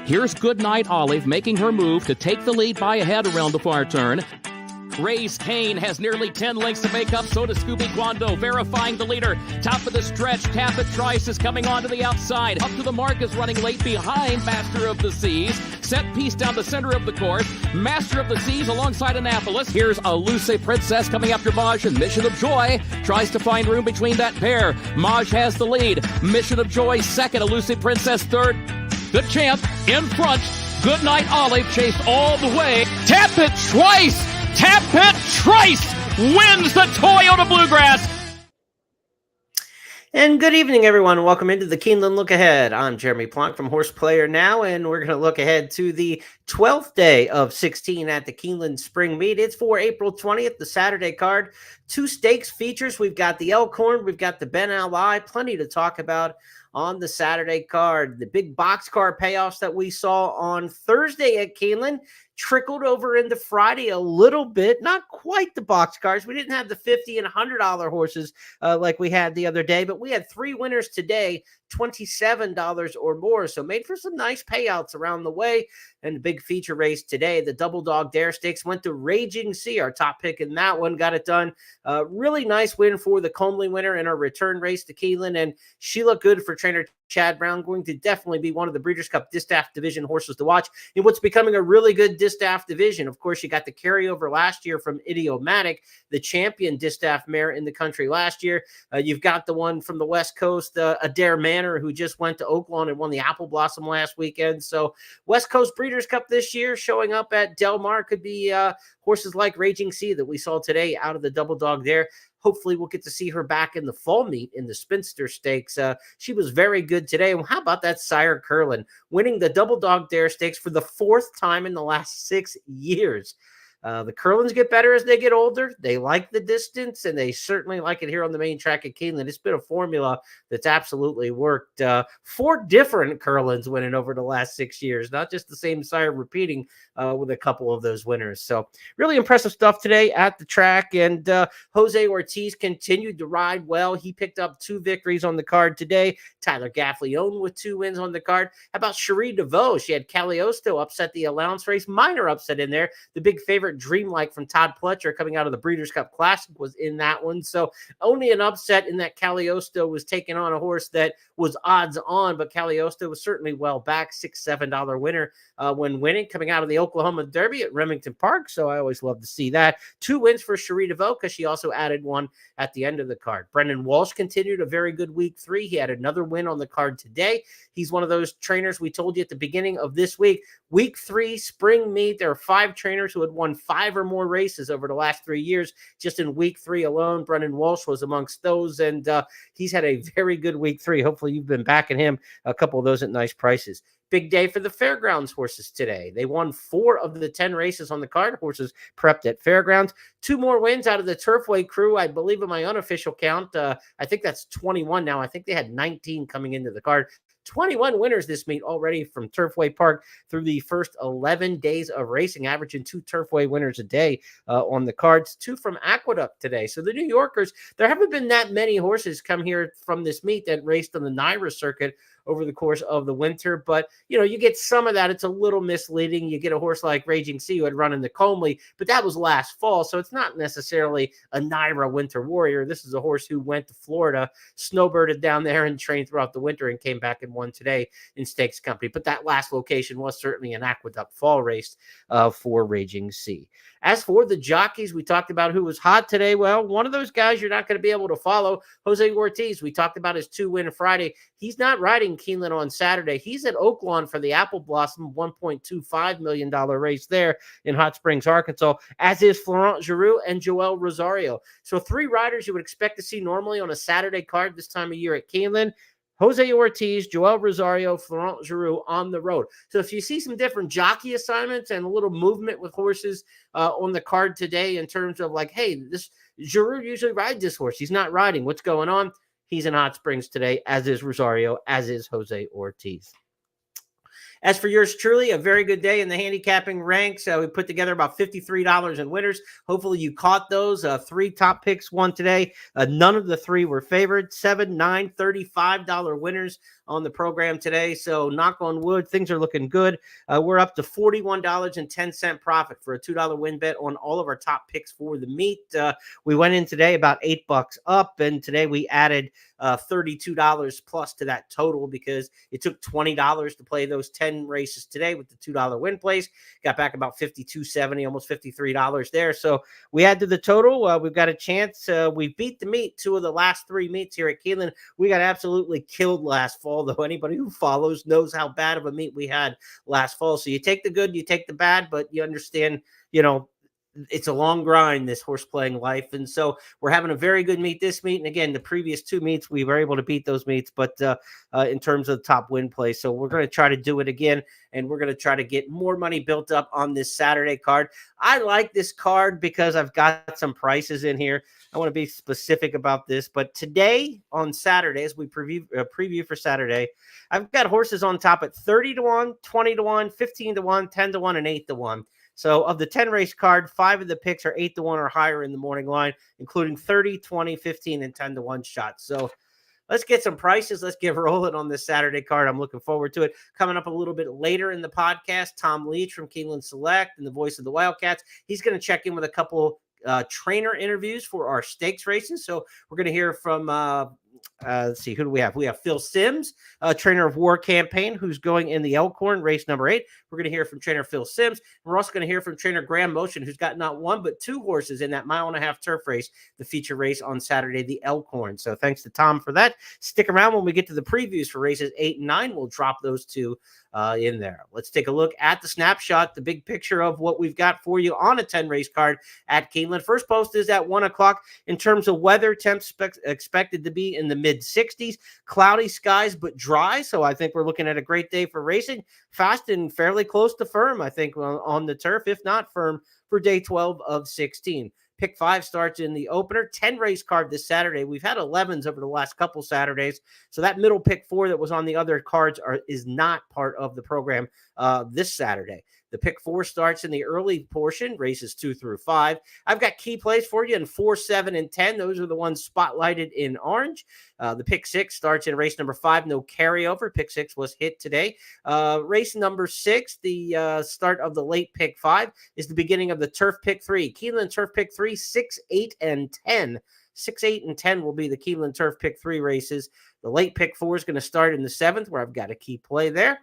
Here's Goodnight Olive making her move to take the lead by a head around the far turn. Race Kane has nearly 10 lengths to make up. So does Scooby Guando, verifying the leader. Top of the stretch, Tapit Trice is coming onto the outside. Up to the mark is running late behind Master of the Seas. Set piece down the center of the course. Master of the Seas alongside Annapolis. Here's Elusive Princess coming after Maj, and Mission of Joy tries to find room between that pair. Maj has the lead. Mission of Joy second. Elusive Princess third. The champ in front. Goodnight Olive chased all the way. Tapit Trice! Tapit Trice wins the Toyota Bluegrass. And good evening, everyone. Welcome into the Keeneland Look Ahead. I'm Jeremy Plonk from Horse Player Now, and we're going to look ahead to the 12th day of 16 at the Keeneland Spring Meet. It's for April 20th, the Saturday card. 2 stakes features. We've got the Elkorn, we've got the Ben Ali. Plenty to talk about on the Saturday card. The big boxcar payoffs that we saw on Thursday at Keeneland trickled over into Friday a little bit, not quite the boxcars. We didn't have the $50 and $100 horses like we had the other day, but we had 3 winners today, $27 or more. So made for some nice payouts around the way. And the big feature race today, the Double Dog Dare Stakes, went to Raging Sea, our top pick in that one, got it done. Really nice win for the Comely winner in our return race to Keeneland, and she looked good for trainer Chad Brown, going to definitely be one of the Breeders' Cup Distaff Division horses to watch in what's becoming a really good Distaff Division. Of course, you got the carryover last year from Idiomatic, the champion Distaff mare in the country last year. You've got the one from the West Coast, Adair Manor, who just went to Oaklawn and won the Apple Blossom last weekend. So West Coast Breeders' Cup this year showing up at Del Mar could be horses like Raging Sea that we saw today out of the Double Dog there. Hopefully we'll get to see her back in the fall meet in the Spinster Stakes. She was very good today. And how about that Sire Curlin winning the Double Dog Dare Stakes for the 4th time in the last 6 years? The Curlins get better as they get older. They like the distance, and they certainly like it here on the main track at Keeneland. It's been a formula that's absolutely worked. 4 different Curlins winning over the last 6 years, not just the same sire repeating with a couple of those winners. So really impressive stuff today at the track. And Jose Ortiz continued to ride well. He picked up 2 victories on the card today. Tyler Gaffleone with 2 wins on the card. How about Cherie DeVoe? She had Cagliostro upset the allowance race. Minor upset in there. The big favorite Dreamlike from Todd Pletcher coming out of the Breeders' Cup Classic was in that one. So only an upset in that Cagliostro was taking on a horse that was odds on, but Cagliostro was certainly well back, $6-7 winner when winning, coming out of the Oklahoma Derby at Remington Park. So I always love to see that. 2 wins for Cherie DeVoe because she also added one at the end of the card. Brendan Walsh continued a very good week 3. He had another win on the card today. He's one of those trainers we told you at the beginning of this week. Week 3 spring meet, there are 5 trainers who had won 5 or more races over the last 3 years. Just in week 3 alone, Brendan Walsh was amongst those, and he's had a very good week 3. Hopefully you've been backing him, a couple of those at nice prices. Big day for the Fairgrounds horses today. They won 4 of the 10 races on the card. Horses prepped at Fairgrounds. 2 more wins out of the Turfway crew, I believe in my unofficial count. I think that's 21 now. I think they had 19 coming into the card. 21 winners this meet already from Turfway Park through the first 11 days of racing, averaging 2 Turfway winners a day on the cards, 2 from Aqueduct today. So the New Yorkers, there haven't been that many horses come here from this meet that raced on the NYRA circuit over the course of the winter. But, you know, you get some of that. It's a little misleading. You get a horse like Raging Sea who had run in the Comely, but that was last fall. So it's not necessarily a NYRA winter warrior. This is a horse who went to Florida, snowbirded down there and trained throughout the winter and came back and won today in Stakes Company. But that last location was certainly an Aqueduct fall race for Raging Sea. As for the jockeys, we talked about who was hot today. Well, one of those guys you're not going to be able to follow, Jose Ortiz. We talked about his 2-win Friday. He's not riding Keeneland on Saturday. He's at Oaklawn for the Apple Blossom, $1.25 million race there in Hot Springs, Arkansas, as is Florent Giroux and Joel Rosario. So 3 riders you would expect to see normally on a Saturday card this time of year at Keeneland. Jose Ortiz, Joel Rosario, Florent Giroux on the road. So if you see some different jockey assignments and a little movement with horses on the card today in terms of like, hey, this Giroux usually rides this horse. He's not riding. What's going on? He's in Hot Springs today, as is Rosario, as is Jose Ortiz. As for yours truly, a very good day in the handicapping ranks. We put together about $53 in winners. Hopefully you caught those. 3 top picks won today. None of the 3 were favored. 7, 9, $35 winners on the program today. So knock on wood, things are looking good. We're up to $41.10 profit for a $2 win bet on all of our top picks for the meet. We went in today about $8 up, and today we added $32 plus to that total because it took $20 to play those 10 races today with the $2 win plays. Got back about $52.70, almost $53 there. So we add to the total. We've got a chance. We beat the meet 2 of the last 3 meets here at Keeneland. We got absolutely killed last fall, though. Anybody who follows knows how bad of a meet we had last fall. So you take the good, you take the bad, but you understand, it's a long grind, this horse playing life. And so we're having a very good meet this meet. And again, the previous 2 meets, we were able to beat those meets, but in terms of top win play. So we're going to try to do it again. And we're going to try to get more money built up on this Saturday card. I like this card because I've got some prices in here. I want to be specific about this, but today on Saturday, as we preview for Saturday, I've got horses on top at 30-1, 20-1, 15-1, 10-1, and 8-1. So of the 10 race card, 5 of the picks are 8-1 or higher in the morning line, including 30, 20, 15, and 10-1 shots. So let's get some prices. Let's get rolling on this Saturday card. I'm looking forward to it. Coming up a little bit later in the podcast, Tom Leach from Keeneland Select and the voice of the Wildcats. He's going to check in with a couple trainer interviews for our stakes races. So we're going to hear from let's see, who do we have? We have Phil Sims, trainer of War Campaign, who's going in the Elkorn race number 8. We're going to hear from trainer Phil Sims. We're also going to hear from trainer Graham Motion, who's got not 1 but 2 horses in that 1.5 mile turf race, the feature race on Saturday, the Elkorn. So thanks to Tom for that. Stick around when we get to the previews for races 8 and 9. We'll drop those 2 in there. Let's take a look at the snapshot, the big picture of what we've got for you on a 10 race card at Keeneland. First post is at 1 o'clock. In terms of weather, temps expected to be in the mid 60s, cloudy skies, but dry. So I think we're looking at a great day for racing, fast and fairly close to firm, I think, on the turf, if not firm, for day 12 of 16. Pick 5 starts in the opener. 10 race card this Saturday. We've had 11s over the last couple Saturdays. So that middle pick 4 that was on the other cards is not part of the program this Saturday. The pick 4 starts in the early portion, races 2 through 5. I've got key plays for you in 4, 7, and 10. Those are the ones spotlighted in orange. The pick 6 starts in race number 5, no carryover. Pick 6 was hit today. Race number 6, the start of the late pick 5, is the beginning of the turf pick 3. Keeneland turf pick 3, 6, 8, and 10. 6, 8, and 10 will be the Keeneland turf pick 3 races. The late pick 4 is going to start in the 7th, where I've got a key play there.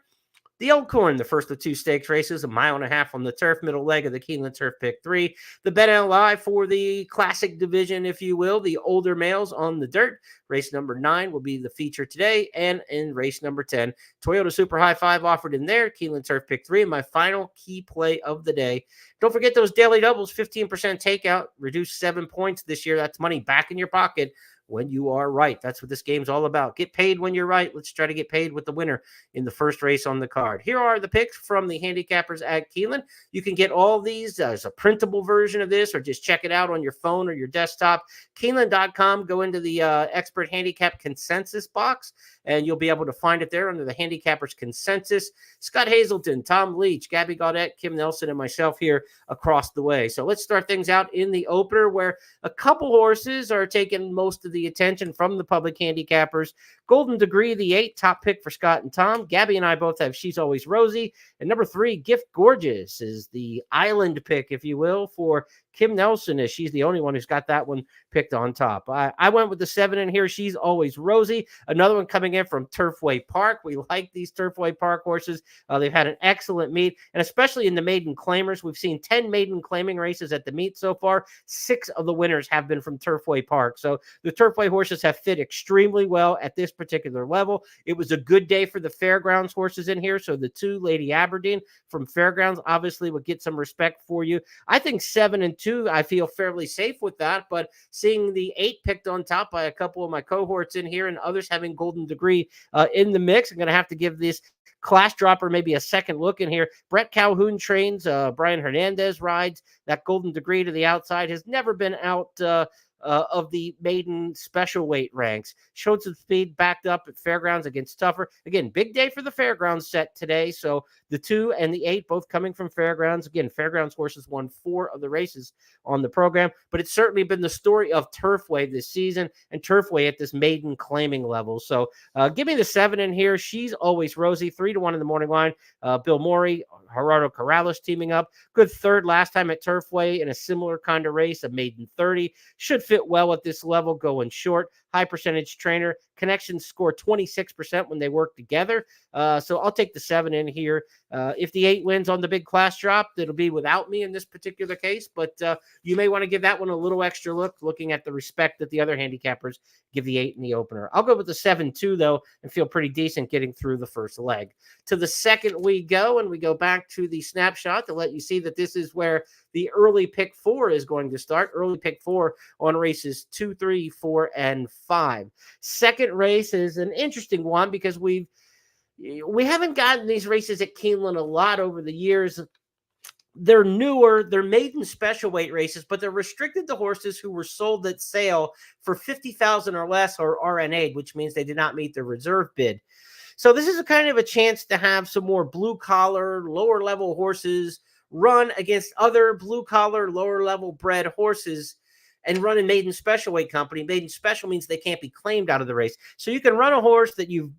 The Elkorn, the first of 2 stakes races, 1.5 miles on the turf, middle leg of the Keeneland Turf Pick 3. The Bet LI for the classic division, if you will, the older males on the dirt. Race number 9 will be the feature today. And in race number 10, Toyota Super High 5 offered in there, Keeneland Turf Pick 3, and my final key play of the day. Don't forget those daily doubles, 15% takeout, reduced 7 points this year. That's money back in your pocket when you are right. That's what this game's all about. Get paid when you're right. Let's try to get paid with the winner in the first race on the card. Here are the picks from the handicappers at Keeneland. You can get all these as a printable version of this, or just check it out on your phone or your desktop. Keeneland.com, go into the expert handicap consensus box, and you'll be able to find it there under the handicappers consensus. Scott Hazelton, Tom Leach, Gabby Gaudette, Kim Nelson, and myself here across the way. So let's start things out in the opener, where a couple horses are taking most of the attention from the public handicappers. Golden Degree, the 8, top pick for Scott and Tom. Gabby and I both have She's Always Rosie. And number 3, Gift Gorgeous, is the island pick, if you will, for Kim Nelson, as she's the only one who's got that one picked on top. I went with the 7 in here. She's Always Rosie. Another one coming in from Turfway Park. We like these Turfway Park horses. They've had an excellent meet, and especially in the maiden claimers. We've seen 10 maiden claiming races at the meet so far. 6 of the winners have been from Turfway Park. So the Turfway horses have fit extremely well at this particular level. It was a good day for the Fairgrounds horses in here. So the 2, Lady Aberdeen from Fairgrounds, obviously would get some respect for you. I think 7 and 2, I feel fairly safe with that, but seeing the 8 picked on top by a couple of my cohorts in here and others having Golden Degree in the mix, I'm going to have to give this class dropper maybe a second look in here. Brett Calhoun trains, Brian Hernandez rides. That Golden Degree to the outside has never been out of the maiden special weight ranks. Showed some speed, backed up at Fairgrounds against Tougher. Again, big day for the Fairgrounds set today. So the 2 and the 8 both coming from Fairgrounds. Again, Fairgrounds horses won 4 of the races on the program, but it's certainly been the story of Turfway this season, and Turfway at this maiden claiming level. So give me the 7 in here. She's always rosy. 3-1 in the morning line. Bill Morey, Gerardo Corrales teaming up. Good third last time at Turfway in a similar kind of race, a maiden 30. Should fit well at this level, going short. High percentage trainer. Connections score 26% when they work together. So I'll take the 7 in here. If the 8 wins on the big class drop, it'll be without me in this particular case, but you may want to give that one a little extra look, looking at the respect that the other handicappers give the 8 in the opener. I'll go with the 7-2, though, and feel pretty decent getting through the first leg. To the second we go, and we go back to the snapshot to let you see that this is where the early pick 4 is going to start. Early pick 4 on races 2, 3, 4, and 5. Second race is an interesting one because we haven't gotten these races at Keeneland a lot over the years. They're newer, they're maiden special weight races, but they're restricted to horses who were sold at sale for $50,000 or less or RNA'd, which means they did not meet their reserve bid. So this is a kind of a chance to have some more blue collar, lower level horses run against other blue collar, lower level bred horses and run in maiden special weight company. Maiden special means they can't be claimed out of the race. So you can run a horse that you've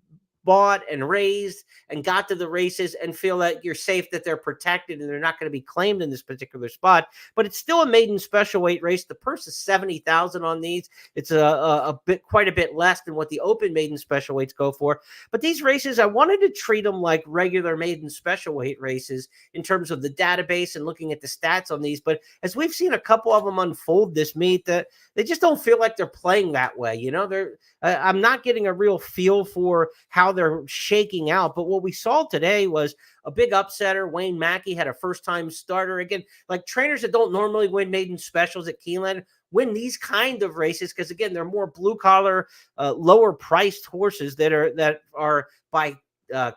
bought and raised and got to the races and feel that you're safe, that they're protected and they're not going to be claimed in this particular spot. But it's still a maiden special weight race. The purse is $70,000 on these. It's quite a bit less than what the open maiden special weights go for. But these races, I wanted to treat them like regular maiden special weight races in terms of the database and looking at the stats on these. But as we've seen a couple of them unfold this meet, that they just don't feel like they're playing that way. You know, I'm not getting a real feel for how they're shaking out. But what we saw today was a big upsetter. Wayne Mackey had a first-time starter. Again, like trainers that don't normally win maiden specials at Keeneland win these kind of races because, again, they're more blue-collar, lower-priced horses that are by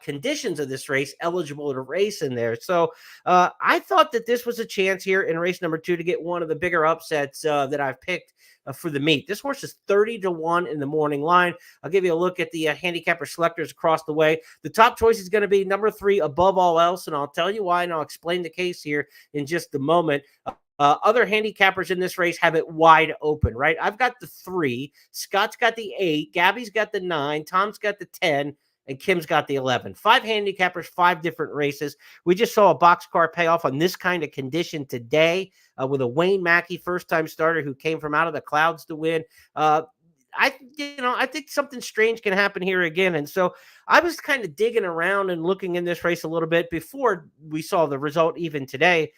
conditions of this race eligible to race in there. So I thought that this was a chance here in race number 2 to get one of the bigger upsets that I've picked for the meet. This horse is 30-1 in the morning line. I'll give you a look at the handicapper selectors across the way. The top choice is going to be number 3, Above All Else, and I'll tell you why, and I'll explain the case here in just a moment. Other handicappers in this race have it wide open, right? I've got the 3, Scott's got the 8, Gabby's got the 9, Tom's got the 10, and Kim's got the 11. 5 handicappers, 5 different races. We just saw a boxcar payoff on this kind of condition today with a Wayne Mackey first-time starter who came from out of the clouds to win. I think something strange can happen here again. And so I was kind of digging around and looking in this race a little bit before we saw the result even today.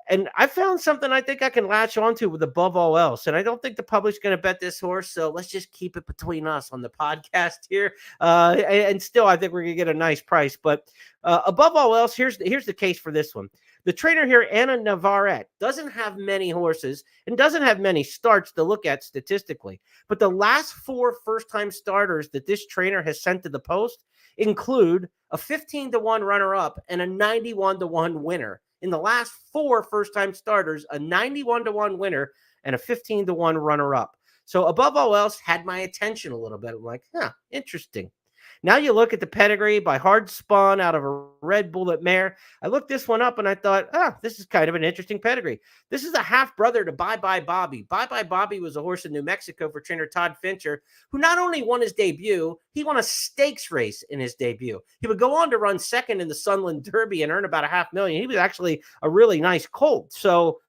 And I found something I think I can latch onto with Above All Else. And I don't think the public's going to bet this horse. So let's just keep it between us on the podcast here. And still, I think we're going to get a nice price. But Above All Else, here's the case for this one. The trainer here, Anna Navarrete, doesn't have many horses and doesn't have many starts to look at statistically. But the last 4 first-time starters that this trainer has sent to the post include a 15-1 runner-up and a 91-1 winner. In the last 4 first-time starters, a 91-1 winner and a 15-1 runner-up. So Above All Else had my attention a little bit. I'm like, interesting. Now you look at the pedigree by Hard Spawn out of a Red Bullet mare. I looked this one up and I thought, this is kind of an interesting pedigree. This is a half-brother to Bye Bye Bobby. Bye Bye Bobby was a horse in New Mexico for trainer Todd Fincher, who not only won his debut, he won a stakes race in his debut. He would go on to run second in the Sunland Derby and earn about $500,000. He was actually a really nice colt. So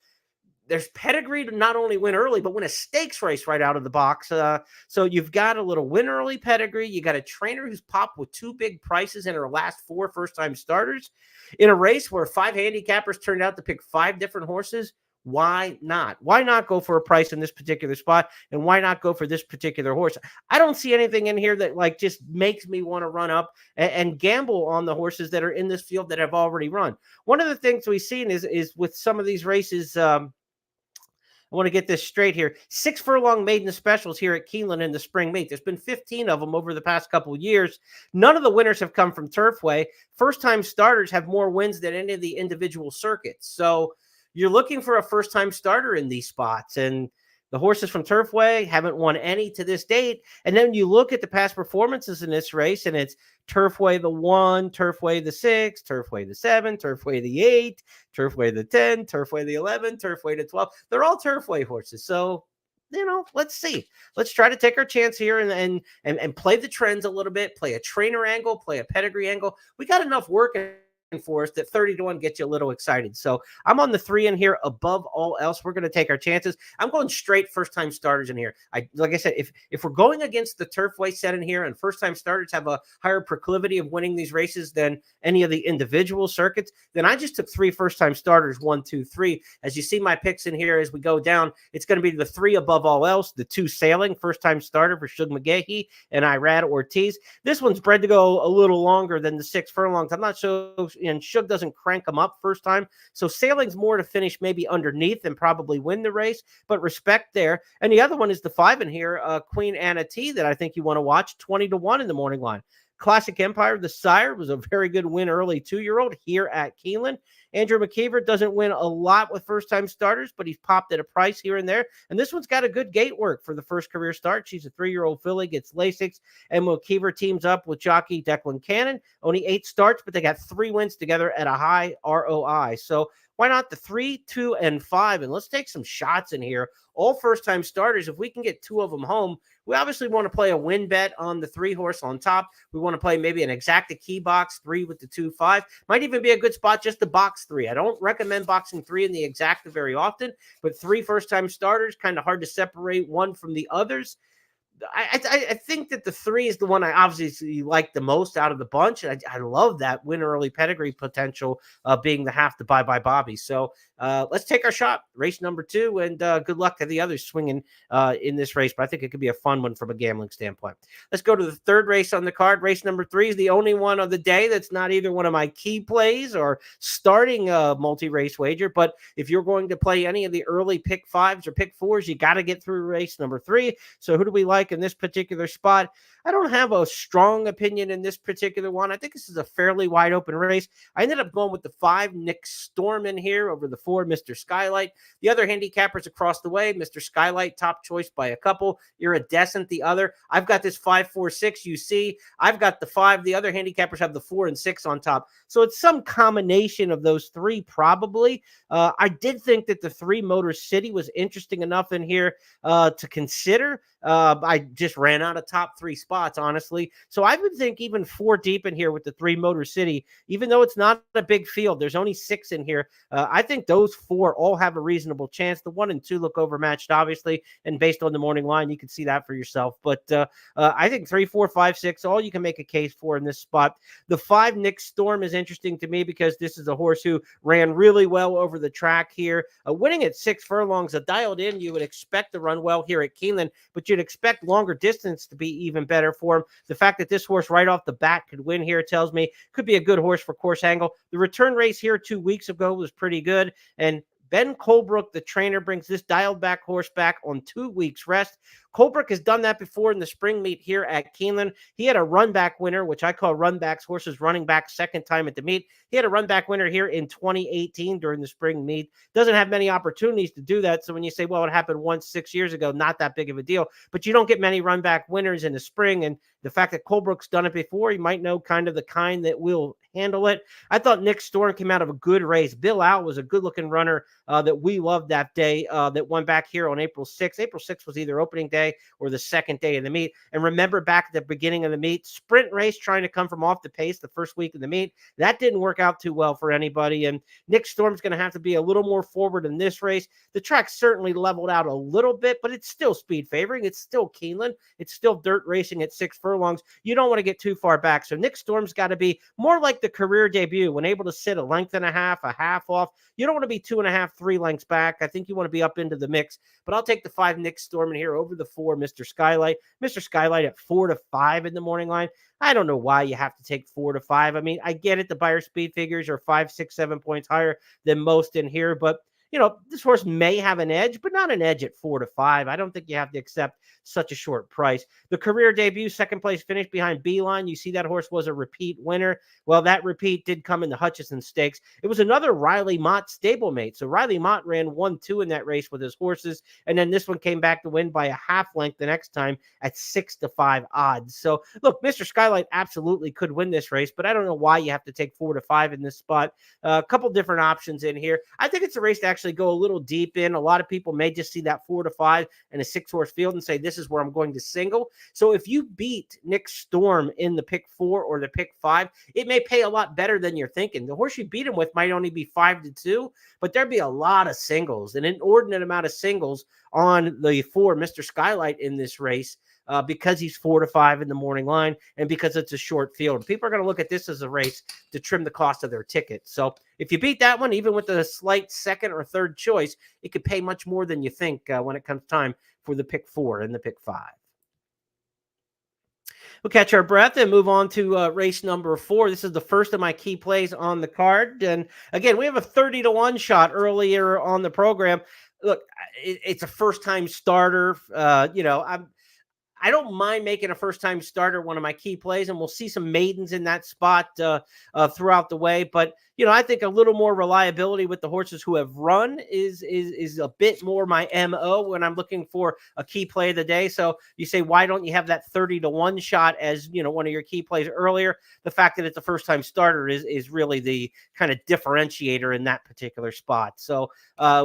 there's pedigree to not only win early, but win a stakes race right out of the box. So you've got a little win early pedigree. You got a trainer who's popped with 2 big prices in her last 4 first-time starters in a race where 5 handicappers turned out to pick 5 different horses. Why not? Why not go for a price in this particular spot? And why not go for this particular horse? I don't see anything in here that just makes me want to run up and gamble on the horses that are in this field that have already run. One of the things we've seen is with some of these races, I want to get this straight here. 6 furlong maiden specials here at Keeneland in the spring meet. There's been 15 of them over the past couple of years. None of the winners have come from Turfway. First-time starters have more wins than any of the individual circuits. So you're looking for a first-time starter in these spots. And The horses from Turfway haven't won any to this date. And then you look at the past performances in this race, and it's Turfway the 1, Turfway the 6, Turfway the 7, Turfway the 8, Turfway the 10, Turfway the 11, Turfway the 12. They're all Turfway horses. So, let's see. Let's try to take our chance here and play the trends a little bit, play a trainer angle, play a pedigree angle. We got enough work for us that 30-1 gets you a little excited. So I'm on the 3 in here above all else. We're going to take our chances. I'm going straight first-time starters in here. Like I said, if we're going against the Turfway set in here, and first-time starters have a higher proclivity of winning these races than any of the individual circuits, then I just took 3 first-time starters, 1, 2, 3. As you see my picks in here as we go down, it's going to be the 3 above all else, the 2 sailing, first-time starter for Shug McGahee and Irad Ortiz. This one's bred to go a little longer than the 6 furlongs. I'm not sure, and Shug doesn't crank them up first time. So sailing's more to finish maybe underneath and probably win the race, but respect there. And the other one is the 5 in here, Queen Anna T, that I think you want to watch, 20-1 in the morning line. Classic Empire, the sire, was a very good win early 2-year-old here at Keeneland. Andrew McKeever doesn't win a lot with first-time starters, but he's popped at a price here and there. And this one's got a good gate work for the first career start. She's a 3-year-old filly, gets Lasix, and McKeever teams up with jockey Declan Cannon. Only 8 starts, but they got 3 wins together at a high ROI. So why not the 3, 2, and 5? And let's take some shots in here. All first-time starters. If we can get 2 of them home, we obviously want to play a win bet on the 3 horse on top. We want to play maybe an exacta key box 3 with the 2, 5. Might even be a good spot just to box 3. I don't recommend boxing 3 in the exacta very often, but 3 first-time starters, kind of hard to separate one from the others. I think that the 3 is the one I obviously like the most out of the bunch. And I love that win early pedigree potential being the half to Bye Bye Bobby. So let's take our shot. Race number 2, and good luck to the others swinging in this race. But I think it could be a fun one from a gambling standpoint. Let's go to the 3rd race on the card. Race number 3 is the only one of the day that's not either one of my key plays or starting a multi-race wager. But if you're going to play any of the early pick 5s or pick 4s, you got to get through race number 3. So who do we like in this particular spot? I don't have a strong opinion in this particular one. I think this is a fairly wide open race. I ended up going with the 5 Nick Storm in here over the 4 Mr. Skylight. The other handicappers across the way, Mr. Skylight top choice by a couple, Iridescent the other. I've got this 5, 4, 6. You see, I've got the 5. The other handicappers have the 4 and 6 on top. So it's some combination of those 3 probably. I did think that the 3 Motor City was interesting enough in here to consider. I just ran out of top 3 spots, honestly. So I would think even 4 deep in here with the 3 Motor City, even though it's not a big field, there's only 6 in here. I think those 4 all have a reasonable chance. The 1 and 2 look overmatched, obviously, and based on the morning line, you can see that for yourself. But I think 3, 4, 5, 6, all you can make a case for in this spot. The 5 Nick Storm is interesting to me because this is a horse who ran really well over the track here. Winning at 6 furlongs, dialed in, you would expect to run well here at Keeneland, but you'd expect longer distance to be even better for him. The fact that this horse right off the bat could win here tells me could be a good horse for course angle. The return race here 2 weeks ago was pretty good, and Ben Colebrook, the trainer, brings this dialed back horse back on 2 weeks rest. Colebrook has done that before in the spring meet here at Keeneland. He had a run back winner, which I call run backs, horses running back second time at the meet. He had a run back winner here in 2018 during the spring meet. Doesn't have many opportunities to do that. So when you say, well, it happened once 6 years ago, not that big of a deal, but you don't get many run back winners in the spring. And the fact that Colebrook's done it before, you might know kind of the kind that will handle it. I thought Nick Storm came out of a good race. Bill Al was a good looking runner that we loved that day that won back here on April 6th. April 6th was either opening day or the second day of the meet. And remember back at the beginning of the meet, sprint race trying to come from off the pace the first week of the meet. That didn't work out too well for anybody. And Nick Storm's going to have to be a little more forward in this race. The track certainly leveled out a little bit, but it's still speed favoring. It's still Keeneland. It's still dirt racing at 6 furlongs. You don't want to get too far back. So Nick Storm's got to be more like the career debut when able to sit a length and a half off. You don't want to be 2.5, 3 lengths back. I think you want to be up into the mix, but I'll take the 5 Nick Storm in here over the 4 Mr. Skylight. Mr. Skylight at 4 to 5 in the morning line. I don't know why you have to take 4 to 5. I mean, I get it. The buyer speed figures are 5, 6, 7 points higher than most in here, but this horse may have an edge, but not an edge at 4-5. I don't think you have to accept such a short price. The career debut, second place finish behind Beeline. You see that horse was a repeat winner. Well, that repeat did come in the Hutchison Stakes. It was another Riley Mott stablemate. So Riley Mott ran 1-2 in that race with his horses. And then this one came back to win by a half length the next time at 6-5 odds. So look, Mr. Skylight absolutely could win this race, but I don't know why you have to take 4-5 in this spot. A couple different options in here. I think it's a race to actually go a little deep in. A lot of people may just see that 4-5 and a 6-horse field and say, this is where I'm going to single. So if you beat Nick Storm in the pick 4 or the pick 5, it may pay a lot better than you're thinking. The horse you beat him with might only be 5-2, but there'd be a lot of singles, an inordinate amount of singles on the 4 Mr. Skylight in this race. Because he's 4-5 in the morning line and because it's a short field. People are going to look at this as a race to trim the cost of their ticket. So if you beat that one, even with a slight second or third choice, it could pay much more than you think when it comes time for the pick 4 and the pick 5. We'll catch our breath and move on to race number 4. This is the first of my key plays on the card. And again, we have a 30-1 shot earlier on the program. Look, it's a first-time starter. I don't mind making a first-time starter one of my key plays, and we'll see some maidens in that spot throughout the way. But, I think a little more reliability with the horses who have run is a bit more my MO when I'm looking for a key play of the day. So you say, why don't you have that 30-1 shot as, one of your key plays earlier? The fact that it's a first-time starter is really the kind of differentiator in that particular spot. So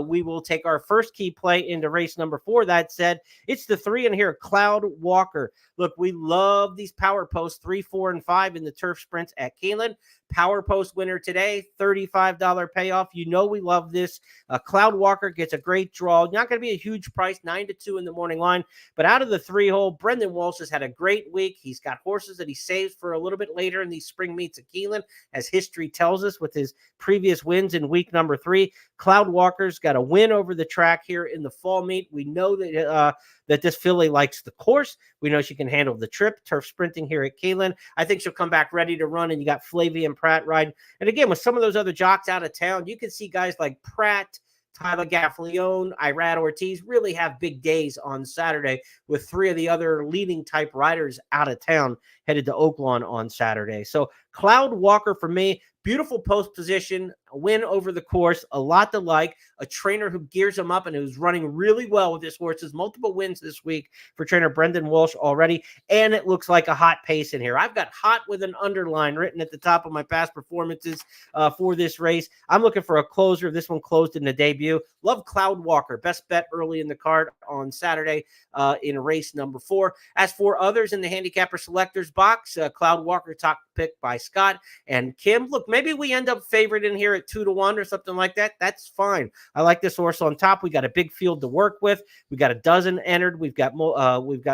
we will take our first key play into race number 4. That said, it's the 3 in here, Cloud Walker. Look, we love these power posts 3, 4, and 5 in the turf sprints at Keeneland. Power post winner today, $35 payoff. We love this. Cloud Walker gets a great draw. Not going to be a huge price, 9-2 in the morning line. But out of the 3-hole, Brendan Walsh has had a great week. He's got horses that he saves for a little bit later in these spring meets at Keeneland, as history tells us with his previous wins in week number 3. Cloud Walker's got a win over the track here in the fall meet. We know that this filly likes the course. We know she can handle the trip, turf sprinting here at Keeneland. I think she'll come back ready to run, and you got Flavia Pratt riding. And again, with some of those other jocks out of town, you can see guys like Pratt, Tyler Gaffleone, Irad Ortiz really have big days on Saturday with 3 of the other leading type riders out of town headed to Oaklawn on Saturday. So Cloud Walker for me, beautiful post position, a win over the course, a lot to like, a trainer who gears him up and who's running really well with his horses, multiple wins this week for trainer Brendan Walsh already, and it looks like a hot pace in here. I've got hot with an underline written at the top of my past performances for this race. I'm looking for a closer. This one closed in the debut. Love Cloud Walker, best bet early in the card on Saturday in race number 4. As for others in the handicapper selectors box, Cloud Walker top pick by Scott and Kim. Look, maybe we end up favored in here at 2-1 or something like that. That's fine. I like this horse on top. We got a big field to work with. We got a dozen entered. We've got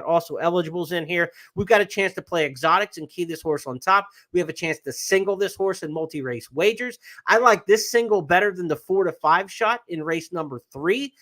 also eligibles in here. We've got a chance to play exotics and key this horse on top. We have a chance to single this horse in multi-race wagers. I like this single better than the 4-5 shot in race number 3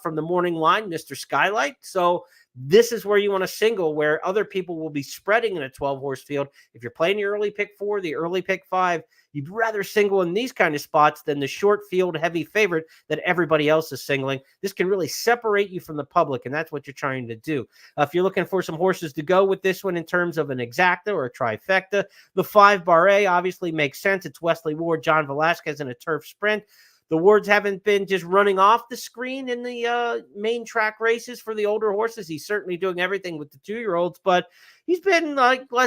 from the morning line, Mr. Skylight. So this is where you want to single, where other people will be spreading in a 12-horse field. If you're playing the early pick 4, the early pick 5, you'd rather single in these kind of spots than the short field heavy favorite that everybody else is singling. This can really separate you from the public, and that's what you're trying to do. If you're looking for some horses to go with this one in terms of an exacta or a trifecta, the 5 Barre obviously makes sense. It's Wesley Ward, John Velasquez in a turf sprint. The Wards haven't been just running off the screen in the main track races for the older horses. He's certainly doing everything with the 2-year-olds, but he's been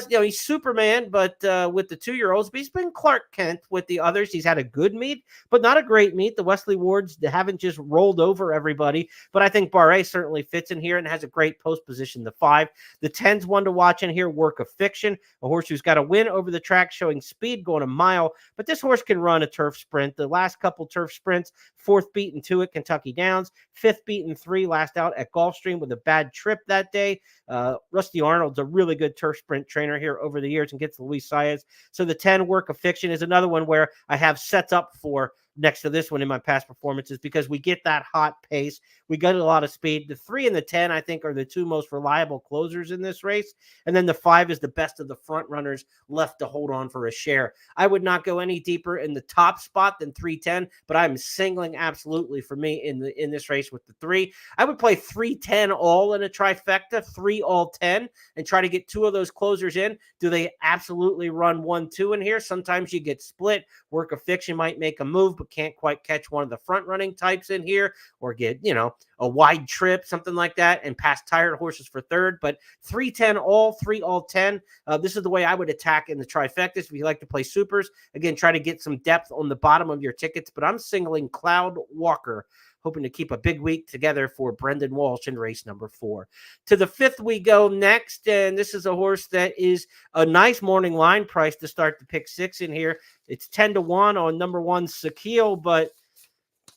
he's Superman, but with the 2-year-olds, but he's been Clark Kent with the others. He's had a good meet, but not a great meet. The Wesley Wards haven't just rolled over everybody, but I think Barre certainly fits in here and has a great post position. The 5, the 10's one to watch in here, Work of Fiction, a horse who's got a win over the track, showing speed going a mile, but this horse can run a turf sprint. The last couple turf sprints, 4th beaten 2 at Kentucky Downs, 5th beaten 3 last out at Gulfstream with a bad trip that day. Rusty Arnold's a really good turf sprint trainer here over the years and gets Luis Saez. So the 10, Work of Fiction, is another one where I have sets up for next to this one in my past performances because we get that hot pace. We get a lot of speed. The 3 and the 10, I think, are the 2 most reliable closers in this race. And then the 5 is the best of the front runners left to hold on for a share. I would not go any deeper in the top spot than 310, but I'm singling absolutely for me in this race with the 3. I would play 310 all in a trifecta, 3 all 10, and try to get 2 of those closers in. Do they absolutely run 1-2 in here? Sometimes you get split. Work of Fiction might make a move, but can't quite catch one of the front running types in here, or get, a wide trip, something like that, and pass tired horses for third. But 310 all, 3 all 10. This is the way I would attack in the trifectas. If you like to play supers, again, try to get some depth on the bottom of your tickets. But I'm singling Cloud Walker, hoping to keep a big week together for Brendan Walsh in race number 4. To the 5th we go next, and this is a horse that is a nice morning line price to start the pick 6 in here. It's 10-1 on number 1, Sakil, but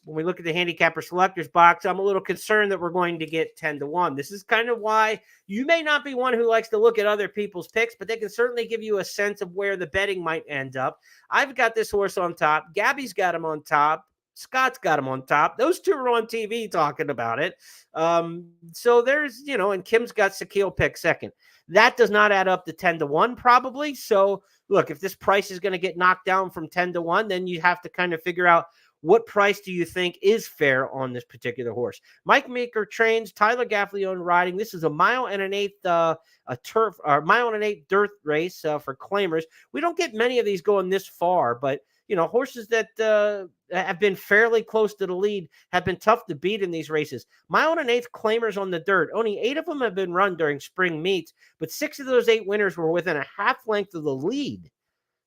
when we look at the handicapper selectors box, I'm a little concerned that we're going to get 10-1. This is kind of why you may not be one who likes to look at other people's picks, but they can certainly give you a sense of where the betting might end up. I've got this horse on top. Gabby's got him on top. Scott's got him on top. Those 2 are on TV talking about it. So there's, and Kim's got Sakil pick second. That does not add up to 10-1 probably. So look, if this price is going to get knocked down from 10-1, then you have to kind of figure out what price do you think is fair on this particular horse. Mike Meeker trains, Tyler Gaffleone riding. This is a 1.125 a turf or 1.125 dirt race for claimers. We don't get many of these going this far, but horses that have been fairly close to the lead have been tough to beat in these races. 1.125 claimers on the dirt. Only 8 of them have been run during spring meets, but 6 of those 8 winners were within a half length of the lead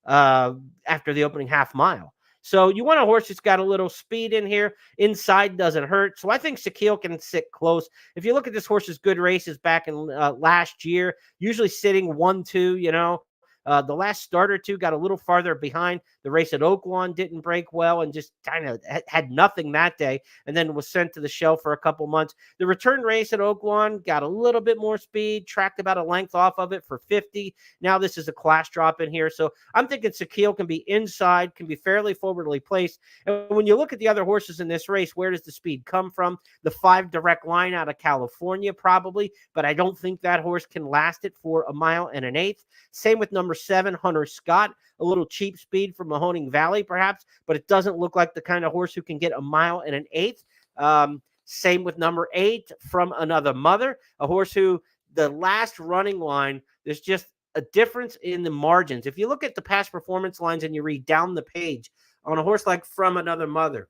after the opening half mile. So you want a horse that's got a little speed in here. Inside doesn't hurt. So I think Sakil can sit close. If you look at this horse's good races back in last year, usually sitting 1-2, the last start or 2 got a little farther behind. The race at Oaklawn didn't break well and just kind of had nothing that day, and then was sent to the shelf for a couple months. The return race at Oaklawn got a little bit more speed, tracked about a length off of it for 50. Now this is a class drop in here. So I'm thinking Sakil can be inside, can be fairly forwardly placed. And when you look at the other horses in this race, where does the speed come from? The 5 Direct Line out of California probably, but I don't think that horse can last it for 1.125 miles. Same with number 7, Hunter Scott. A little cheap speed from Mahoning Valley, perhaps, but it doesn't look like the kind of horse who can get 1.125 miles. Same with number 8, From Another Mother, a horse who the last running line, there's just a difference in the margins. If you look at the past performance lines and you read down the page on a horse like From Another Mother,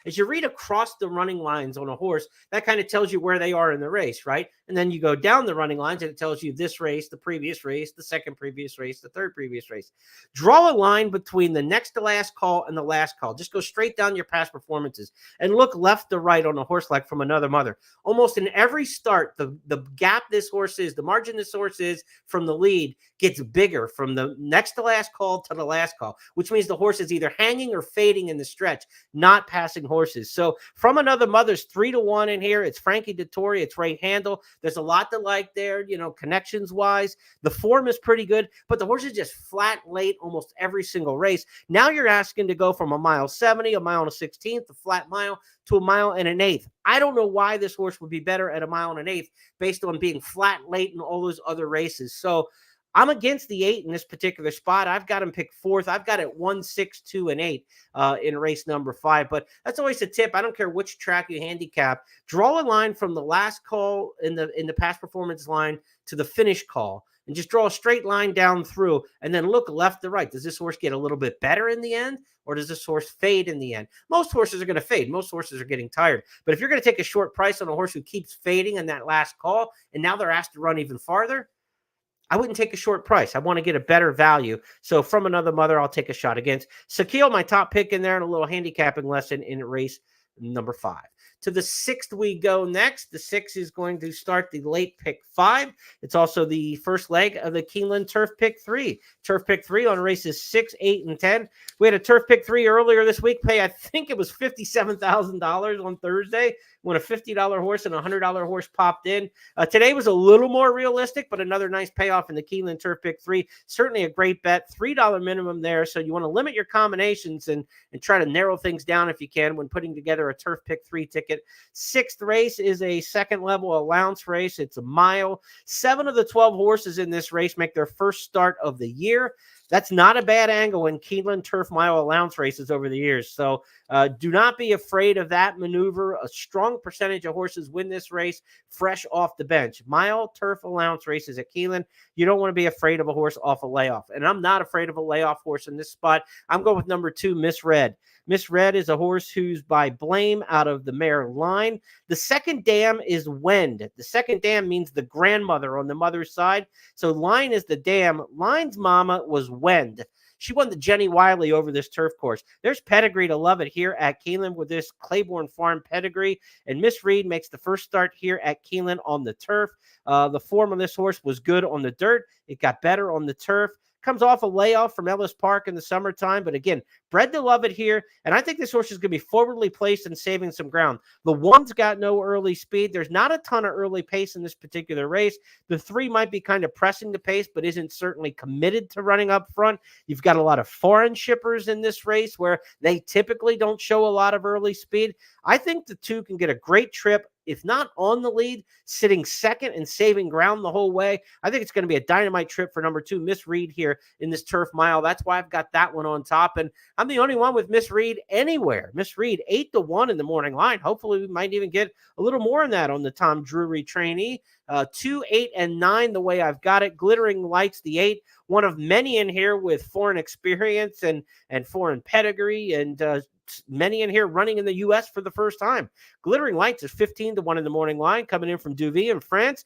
as you read across the running lines on a horse, that kind of tells you where they are in the race, right? And then you go down the running lines and it tells you this race, the previous race, the second previous race, the third previous race. Draw a line between the next to last call and the last call. Just go straight down your past performances and look left to right on a horse like From Another Mother. Almost in every start, the gap this horse is, the margin this horse is from the lead gets bigger from the next to last call to the last call, which means the horse is either hanging or fading in the stretch, not passing horses. So From Another Mother's 3-1 in here. It's Frankie Dettori. It's right handle. There's a lot to like there, connections wise. The form is pretty good, but the horse is just flat late almost every single race. Now you're asking to go from 1.70 miles, 1.16 miles, a flat mile, to 1.125 miles. I don't know why this horse would be better at 1.125 miles based on being flat late in all those other races. So I'm against the 8 in this particular spot. I've got him picked 4th. I've got it 1, 6, 2, and 8 in race number 5. But that's always a tip. I don't care which track you handicap. Draw a line from the last call in the past performance line to the finish call, and just draw a straight line down through, and then look left to right. Does this horse get a little bit better in the end, or does this horse fade in the end? Most horses are going to fade. Most horses are getting tired. But if you're going to take a short price on a horse who keeps fading in that last call, and now they're asked to run even farther, I wouldn't take a short price. I want to get a better value. So From Another Mother, I'll take a shot against. Sakil, my top pick in there, and a little handicapping lesson in race number 5. To the 6th we go next. The 6 is going to start the late pick 5. It's also the first leg of the Keeneland Turf Pick 3. Turf Pick 3 on races 6, 8, and 10. We had a Turf Pick 3 earlier this week. I think it was $57,000 on Thursday. when a $50 horse and a $100 horse popped in. Today was a little more realistic, but another nice payoff in the Keeneland Turf Pick 3. Certainly a great bet, $3 minimum there. So you want to limit your combinations and try to narrow things down if you can when putting together a Turf Pick 3 ticket. Sixth race is a second level allowance race. It's a mile. 7 of the 12 horses in this race make their first start of the year. That's not a bad angle in Keeneland Turf Mile allowance races over the years. So do not be afraid of that maneuver. A strong percentage of horses win this race fresh off the bench. Mile turf allowance races at Keeneland, you don't want to be afraid of a horse off a layoff. And I'm not afraid of a layoff horse in this spot. I'm going with number 2, Miss Red. Miss Red is a horse who's by Blame out of the mare Line. The second dam is Wend. The second dam means the grandmother on the mother's side. So Line is the dam. Line's mama was Wend. She won the Jenny Wiley over this turf course. There's pedigree to love it here at Keeneland with this Claiborne Farm pedigree. And Miss Reed makes the first start here at Keeneland on the turf. The form of this horse was good on the dirt. It got better on the turf. Comes off a layoff from Ellis Park in the summertime. But again, bred to love it here. And I think this horse is going to be forwardly placed and saving some ground. The 1's got no early speed. There's not a ton of early pace in this particular race. The 3 might be kind of pressing the pace, but isn't certainly committed to running up front. You've got a lot of foreign shippers in this race where they typically don't show a lot of early speed. I think the 2 can get a great trip, if not on the lead, sitting second and saving ground the whole way. I think it's going to be a dynamite trip for number 2, Miss Reed, here in this turf mile. That's why I've got that one on top. And I'm the only one with Miss Reed anywhere. Miss Reed, 8-1 in the morning line. Hopefully we might even get a little more in that on the Tom Drury trainee. 2, 8, and 9, the way I've got it. Glittering Lights, the 8, one of many in here with foreign experience and foreign pedigree, and many in here running in the U.S. for the first time. Glittering Lights is 15-1 in the morning line, coming in from Deauville in France.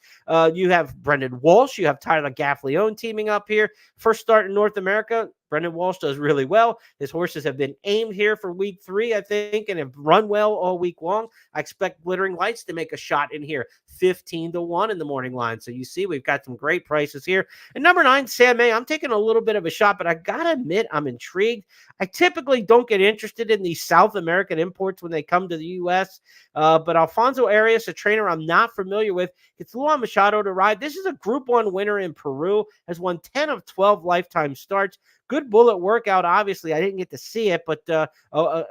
You have Brendan Walsh. You have Tyler Gaffleone teaming up here. First start in North America. Brendan Walsh does really well. His horses have been aimed here for week 3, I think, and have run well all week long. I expect Glittering Lights to make a shot in here, 15-1 in the morning line. So you see, we've got some great prices here. And number 9, Sam May, I'm taking a little bit of a shot, but I got to admit, I'm intrigued. I typically don't get interested in these South American imports when they come to the U.S., but Alfonso Arias, a trainer I'm not familiar with, gets Luan Machado to ride. This is a Group 1 winner in Peru, has won 10 of 12 lifetime starts. Good bullet workout, obviously. I didn't get to see it, but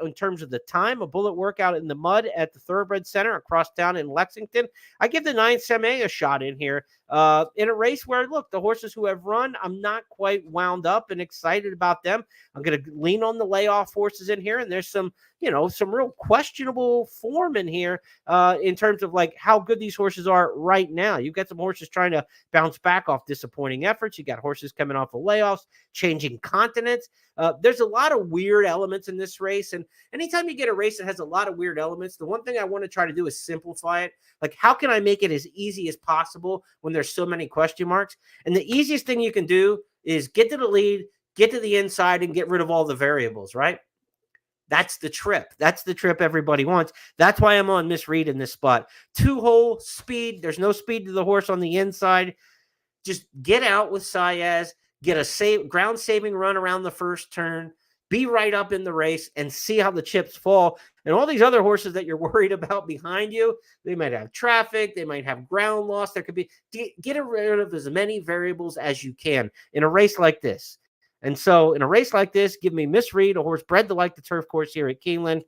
in terms of the time, a bullet workout in the mud at the Thoroughbred Center across town in Lexington. I give the 9 Semay a shot in here in a race where, look, the horses who have run, I'm not quite wound up and excited about them. I'm going to lean on the layoff horses in here, and there's some real questionable form in here in terms of like how good these horses are right now. You've got some horses trying to bounce back off disappointing efforts. You got horses coming off of layoffs, changing continents. There's a lot of weird elements in this race. And anytime you get a race that has a lot of weird elements, the one thing I want to try to do is simplify it. Like, how can I make it as easy as possible when there's so many question marks? And the easiest thing you can do is get to the lead, get to the inside, and get rid of all the variables, right? That's the trip. That's the trip everybody wants. That's why I'm on Miss Reed in this spot. 2-hole speed. There's no speed to the horse on the inside. Just get out with Saez, get a ground-saving run around the first turn, be right up in the race, and see how the chips fall. And all these other horses that you're worried about behind you, they might have traffic, they might have ground loss. There could be – get rid of as many variables as you can in a race like this. And so in a race like this, give me Miss Reed, a horse bred to like the turf course here at Keeneland.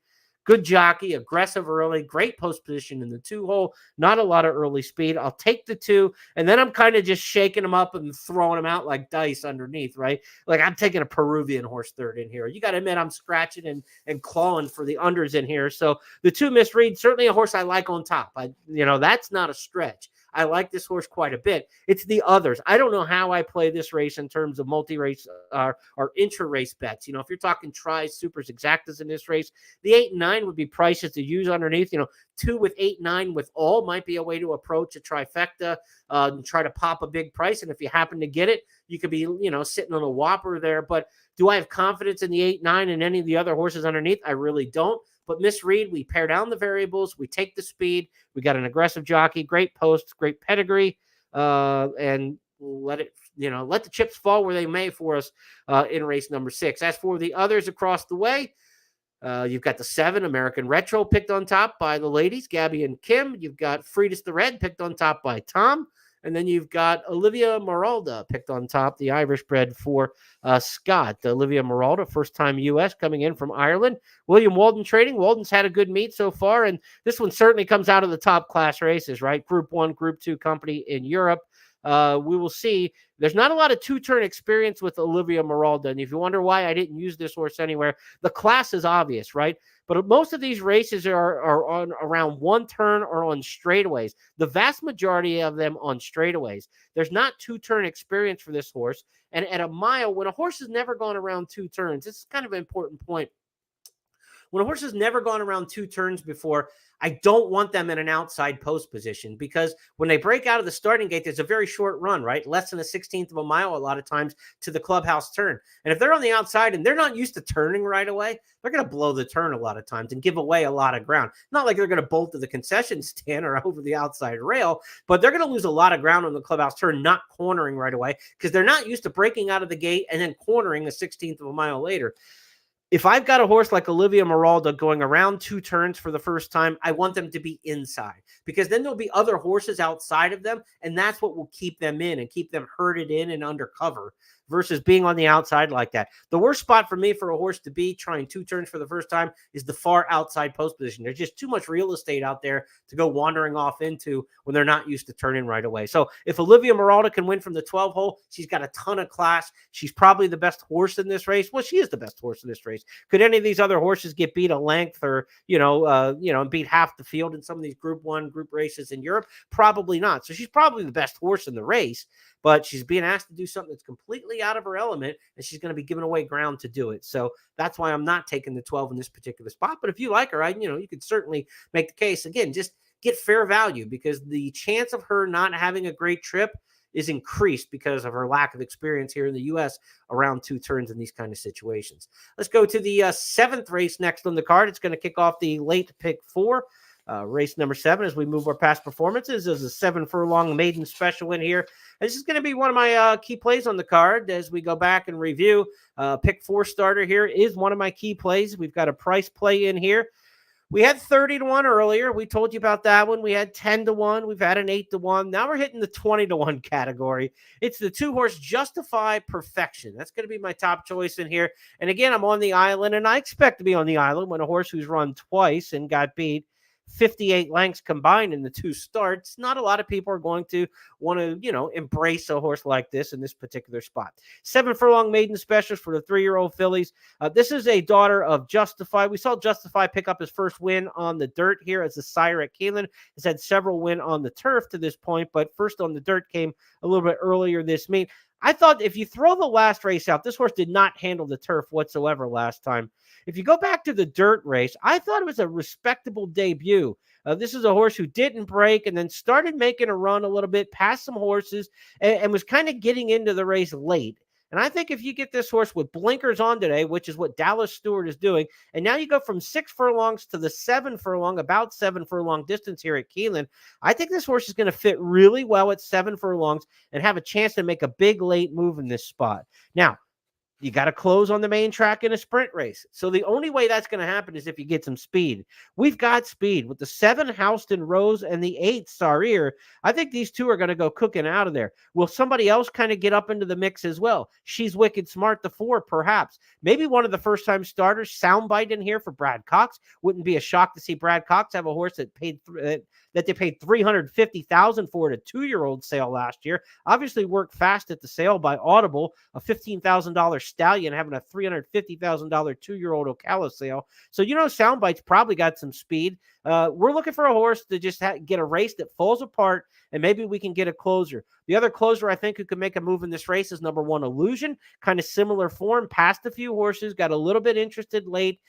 Good jockey, aggressive early, great post position in the 2-hole, not a lot of early speed. I'll take the 2, and then I'm kind of just shaking them up and throwing them out like dice underneath, right? Like I'm taking a Peruvian horse third in here. You got to admit I'm scratching and clawing for the unders in here. So the 2 Miss Reed, certainly a horse I like on top. That's not a stretch. I like this horse quite a bit. It's the others. I don't know how I play this race in terms of multi-race or intra-race bets. If you're talking tries, supers, exactas in this race, the 8 and 9 would be prices to use underneath. 2 with 8, 9 with all might be a way to approach a trifecta and try to pop a big price. And if you happen to get it, you could be, sitting on a whopper there. But do I have confidence in the 8, 9 and any of the other horses underneath? I really don't. But Miss Reed, we pare down the variables. We take the speed. We got an aggressive jockey, great posts, great pedigree, and let the chips fall where they may for us in race number 6. As for the others across the way, You've got the 7 American Retro picked on top by the ladies, Gabby and Kim. You've got Friedis the Red picked on top by Tom. And then you've got Olivia Maralda picked on top, the Irish bred for Scott. Olivia Maralda, first-time U.S. coming in from Ireland. William Walden trading. Walden's had a good meet so far, and this one certainly comes out of the top class races, right? Group 1, Group 2 company in Europe. We will see. There's not a lot of two-turn experience with Olivia Maralda, and if you wonder why I didn't use this horse anywhere, the class is obvious, right? But most of these races are on around one turn or on straightaways. The vast majority of them on straightaways. There's not two-turn experience for this horse, and at a mile, when a horse has never gone around 2 turns, this is kind of an important point. When a horse has never gone around 2 turns before, I don't want them in an outside post position, because when they break out of the starting gate, there's a very short run, right? Less than a 16th of a mile a lot of times to the clubhouse turn. And if they're on the outside and they're not used to turning right away, they're going to blow the turn a lot of times and give away a lot of ground. Not like they're going to bolt to the concession stand or over the outside rail, but they're going to lose a lot of ground on the clubhouse turn, not cornering right away, because they're not used to breaking out of the gate and then cornering a 16th of a mile later. If I've got a horse like Olivia Maralda going around 2 turns for the first time, I want them to be inside, because then there'll be other horses outside of them, and that's what will keep them in and keep them herded in and under cover versus being on the outside like that. The worst spot for me for a horse to be trying 2 turns for the first time is the far outside post position. There's just too much real estate out there to go wandering off into when they're not used to turning right away. So if Olivia Maralda can win from the 12 hole, she's got a ton of class. She's probably the best horse in this race. Well, she is the best horse in this race. Could any of these other horses get beat a length or, beat half the field in some of these Group 1 group races in Europe? Probably not. So she's probably the best horse in the race, but she's being asked to do something that's completely out of her element, and she's going to be giving away ground to do it. So that's why I'm not taking the 12 in this particular spot. But if you like her, you could certainly make the case. Again, just get fair value, because the chance of her not having a great trip is increased because of her lack of experience here in the U.S. around 2 turns in these kind of situations. Let's go to the 7th race next on the card. It's going to kick off the late pick 4. Race number 7, as we move our past performances, is a 7 furlong maiden special in here. This is going to be one of my key plays on the card as we go back and review. Pick 4 starter here is one of my key plays. We've got a price play in here. We had 30-1 earlier. We told you about that one. We had 10-1. We've had an 8-1. Now we're hitting the 20-1 category. It's the 2-horse Justify Perfection. That's going to be my top choice in here. And again, I'm on the island, and I expect to be on the island when a horse who's run twice and got beat 58 lengths combined in the 2 starts. Not a lot of people are going to want to, embrace a horse like this in this particular spot. 7 furlong maiden specials for the 3-year-old fillies. This is a daughter of Justify. We saw Justify pick up his first win on the dirt here as a sire at Keeneland. Has had several wins on the turf to this point, but first on the dirt came a little bit earlier this meet. I thought if you throw the last race out, this horse did not handle the turf whatsoever last time. If you go back to the dirt race, I thought it was a respectable debut. This is a horse who didn't break and then started making a run a little bit past some horses and was kind of getting into the race late. And I think if you get this horse with blinkers on today, which is what Dallas Stewart is doing, and now you go from 6 furlongs to the 7 furlong, about 7 furlong distance here at Keeneland, I think this horse is going to fit really well at 7 furlongs and have a chance to make a big late move in this spot. Now, you got to close on the main track in a sprint race. So the only way that's going to happen is if you get some speed. We've got speed with the 7 Houston Rose and the 8 Sarir. I think these 2 are going to go cooking out of there. Will somebody else kind of get up into the mix as well? She's Wicked Smart, the 4, perhaps. Maybe one of the first-time starters, Soundbite in here for Brad Cox. Wouldn't be a shock to see Brad Cox have a horse that they paid $350,000 for at a 2-year-old sale last year. Obviously worked fast at the sale by Audible, a $15,000 stallion having a $350,000 2-year-old Ocala sale. So, Soundbite's probably got some speed. We're looking for a horse to just get a race that falls apart, and maybe we can get a closer. The other closer I think who could make a move in this race is number 1, Illusion. Kind of similar form, passed a few horses, got a little bit interested late,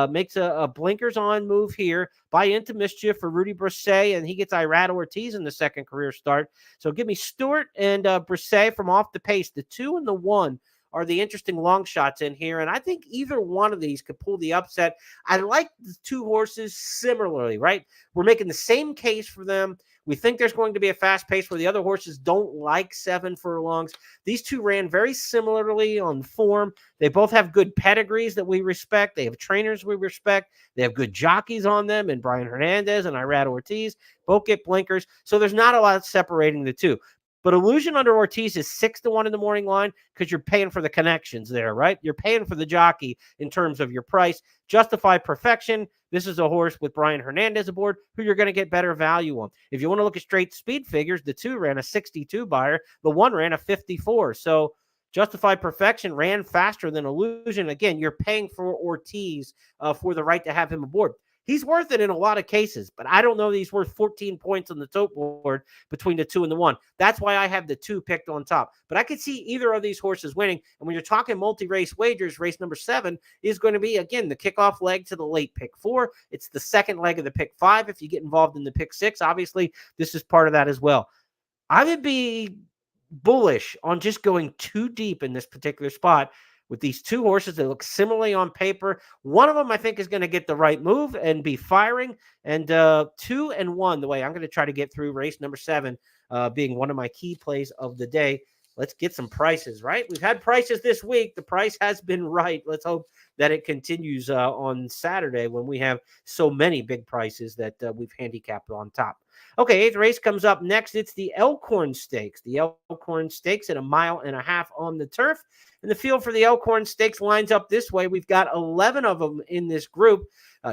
makes a blinkers on move here, buy into Mischief for Rudy Brisset, and he gets Irad Ortiz in the second career start. So give me Stewart and Brisset from off the pace. The 2 and the 1 are the interesting long shots in here, and I think either one of these could pull the upset. I like the 2 horses similarly, right? We're making the same case for them. We think there's going to be a fast pace where the other horses don't like 7 furlongs. These two ran very similarly on form. They both have good pedigrees that we respect. They have trainers we respect. They have good jockeys on them, and Brian Hernandez and Irad Ortiz both get blinkers. So there's not a lot separating the two. But Illusion under Ortiz is 6-1 in the morning line because you're paying for the connections there, right? You're paying for the jockey in terms of your price. Justify Perfection. This is a horse with Brian Hernandez aboard who you're going to get better value on. If you want to look at straight speed figures, the 2 ran a 62 buyer. The 1 ran a 54. So Justify Perfection ran faster than Illusion. Again, you're paying for Ortiz for the right to have him aboard. He's worth it in a lot of cases, but I don't know that he's worth 14 points on the tote board between the 2 and the 1. That's why I have the 2 picked on top. But I could see either of these horses winning. And when you're talking multi-race wagers, race number 7 is going to be, again, the kickoff leg to the late pick 4. It's the second leg of the pick 5. If you get involved in the pick 6, obviously, this is part of that as well. I would be bullish on just going too deep in this particular spot with these 2 horses that look similarly on paper. One of them, I think, is going to get the right move and be firing. And 2 and 1, the way I'm going to try to get through race number 7, being one of my key plays of the day. Let's get some prices, right? We've had prices this week. The price has been right. Let's hope that it continues on Saturday when we have so many big prices that we've handicapped on top. Okay, 8th race comes up next. It's the Elkorn Stakes. The Elkorn Stakes at 1.5 miles on the turf. And the field for the Elkorn Stakes lines up this way. We've got 11 of them in this group.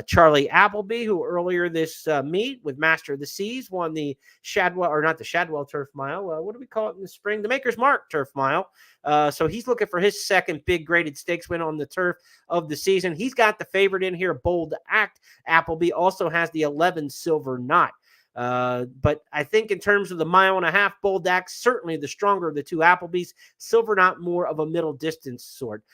Charlie Appleby, who earlier this meet with Master of the Seas won the Shadwell, or not the Shadwell Turf Mile. What do we call it in the spring? The Maker's Mark Turf Mile. So he's looking for his second big graded stakes win on the turf of the season. He's got the favorite in here, Bold Act. Appleby also has the 11 Silver Knot. But I think in terms of the 1.5 miles, Bold Act, certainly the stronger of the 2 Applebys. Silver Knot, more of a middle distance sort.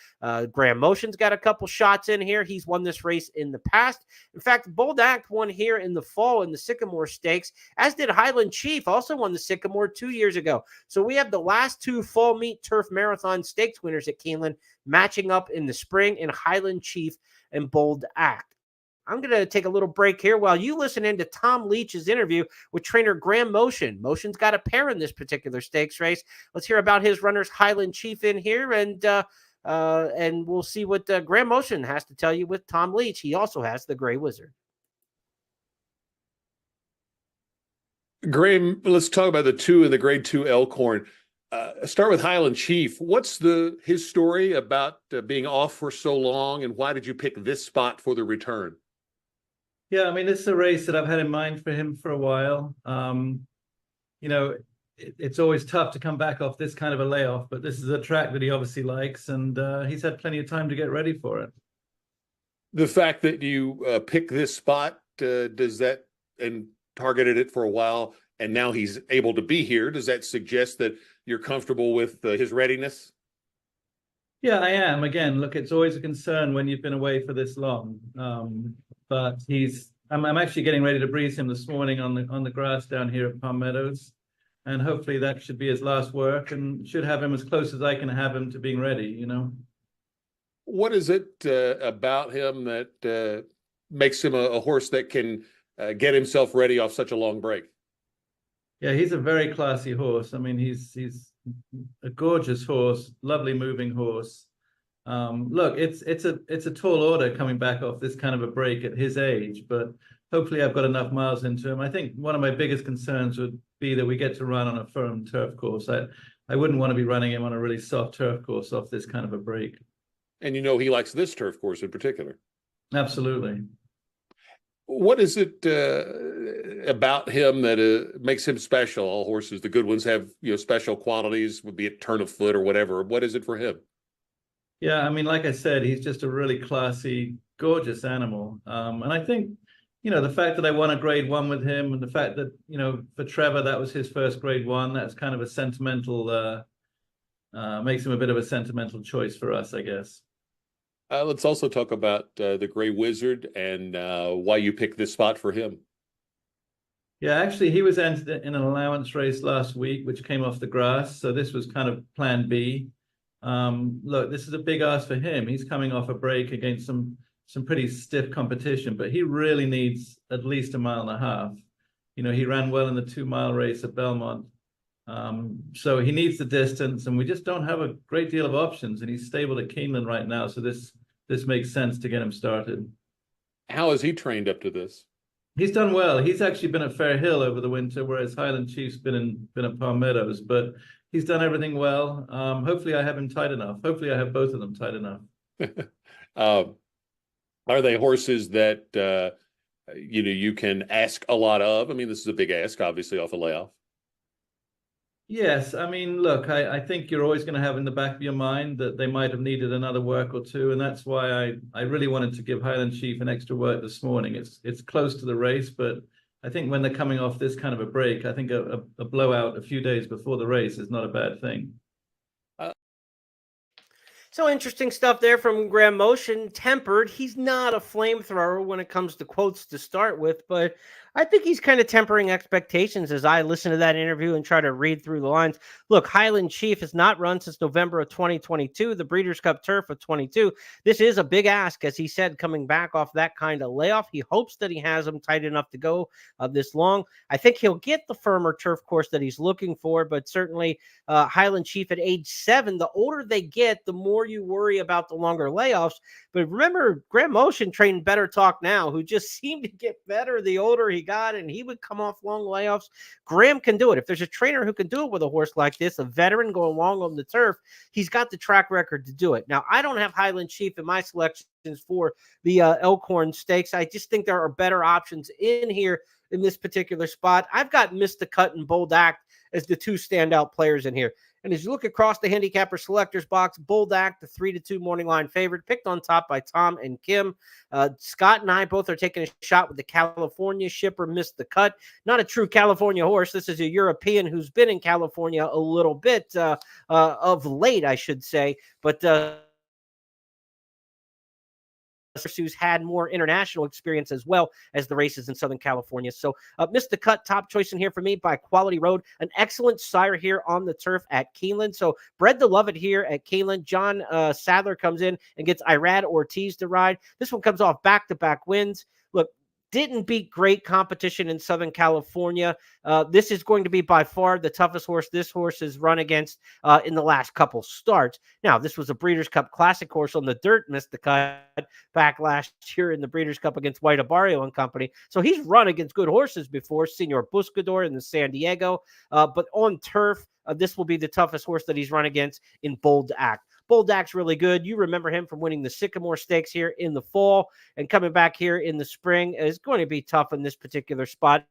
Graham Motion's got a couple shots in here. He's won this race in the past. In fact, Bold Act won here in the fall in the Sycamore Stakes, as did Highland Chief, also won the Sycamore 2 years ago. So we have the last 2 fall meet turf marathon stakes winners at Keeneland matching up in the spring in Highland Chief and Bold Act. I'm going to take a little break here while you listen in to Tom Leach's interview with trainer Graham Motion. Motion's got a pair in this particular stakes race. Let's hear about his runners Highland Chief in here, and we'll see what Graham Motion has to tell you with Tom Leach. He also has the Gray Wizard. Graham, let's talk about the 2 in the grade 2 Elkorn. Start with Highland Chief. What's his story about being off for so long, and why did you pick this spot for the return? Yeah, I mean, this is a race that I've had in mind for him for a while. It's always tough to come back off this kind of a layoff, but this is a track that he obviously likes, and he's had plenty of time to get ready for it. The fact that you pick this spot, does that, and targeted it for a while, and now he's able to be here, does that suggest that you're comfortable with his readiness? Yeah, I am. Again, look, it's always a concern when you've been away for this long. But I'm actually getting ready to breeze him this morning on the grass down here at Palm Meadows. And hopefully that should be his last work, and should have him as close as I can have him to being ready, What is it about him that makes him a horse that can get himself ready off such a long break? Yeah, he's a very classy horse. I mean, he's a gorgeous horse, lovely moving horse. Look, it's a tall order coming back off this kind of a break at his age, but hopefully I've got enough miles into him. I think one of my biggest concerns would be that we get to run on a firm turf course. I wouldn't want to be running him on a really soft turf course off this kind of a break. And he likes this turf course in particular. Absolutely. What is it about him that makes him special? All horses, the good ones, have special qualities, would be it turn of foot or whatever. What is it for him? Yeah, I mean, like I said, he's just a really classy, gorgeous animal. And I think, the fact that I won a grade 1 with him, and the fact that, for Trevor, that was his first grade 1, that's kind of a sentimental, makes him a bit of a sentimental choice for us, I guess. Let's also talk about the Gray Wizard and why you picked this spot for him. Yeah, actually, he was entered in an allowance race last week, which came off the grass. So this was kind of plan B. Look, this is a big ask for him. He's coming off a break against some pretty stiff competition, but he really needs at least 1.5 miles. He ran well in the 2-mile race at Belmont. So he needs the distance, and we just don't have a great deal of options, and he's stable at Keeneland right now. So this makes sense to get him started. How has he trained up to this? He's done well. He's actually been at Fair Hill over the winter, whereas Highland Chief's been at Palm Meadows, but he's done everything well. Hopefully I have him tight enough. Hopefully I have both of them tight enough. Are they horses that you can ask a lot of? I mean, this is a big ask, obviously, off a layoff. Yes, I mean, look, I think you're always going to have in the back of your mind that they might have needed another work or two, and that's why I really wanted to give Highland Chief an extra work this morning. It's close to the race, but I think when they're coming off this kind of a break, I think a blowout a few days before the race is not a bad thing. So interesting stuff there from Graham Motion. Tempered. He's not a flamethrower when it comes to quotes to start with, but I think he's kind of tempering expectations as I listen to that interview and try to read through the lines. Look, Highland Chief has not run since November of 2022, the Breeders' Cup Turf of 22. This is a big ask, as he said, coming back off that kind of layoff. He hopes that he has him tight enough to go this long. I think he'll get the firmer turf course that he's looking for, but certainly Highland Chief at age 7, the older they get, the more you worry about the longer layoffs. But remember, Graham Motion trained Better Talk Now, who just seemed to get better the older he got, and he would come off long layoffs. Graham can do it. If there's a trainer who can do it with a horse like this, a veteran going long on the turf, he's got the track record to do it. Now, I don't have Highland Chief in my selections for the Elkorn Stakes. I just think there are better options in here in this particular spot. I've got Missed the Cut and Bold Act as the two standout players in here. And as you look across the handicapper selectors box, Bold Act, the 3-2 morning line favorite, picked on top by Tom and Kim. Scott and I both are taking a shot with the California shipper, Missed the Cut. Not a true California horse. This is a European who's been in California a little bit of late, I should say. But who's had more international experience as well as the races in Southern California. So Missed the Cut, top choice in here for me by Quality Road. An excellent sire here on the turf at Keeneland. So bred to love it here at Keeneland. John Sadler comes in and gets Irad Ortiz to ride. This one comes off back-to-back wins. Look, didn't beat great competition in Southern California. This is going to be by far the toughest horse this horse has run against in the last couple starts. Now, this was a Breeders' Cup Classic horse on the dirt, Missed the Cut, back last year in the Breeders' Cup against White Abarrio and company. So he's run against good horses before, Senor Buscador in the San Diego. But on turf, this will be the toughest horse that he's run against in Bold Act. Bold Act's really good. You remember him from winning the Sycamore Stakes here in the fall and coming back here in the spring. Is going to be tough in this particular spot.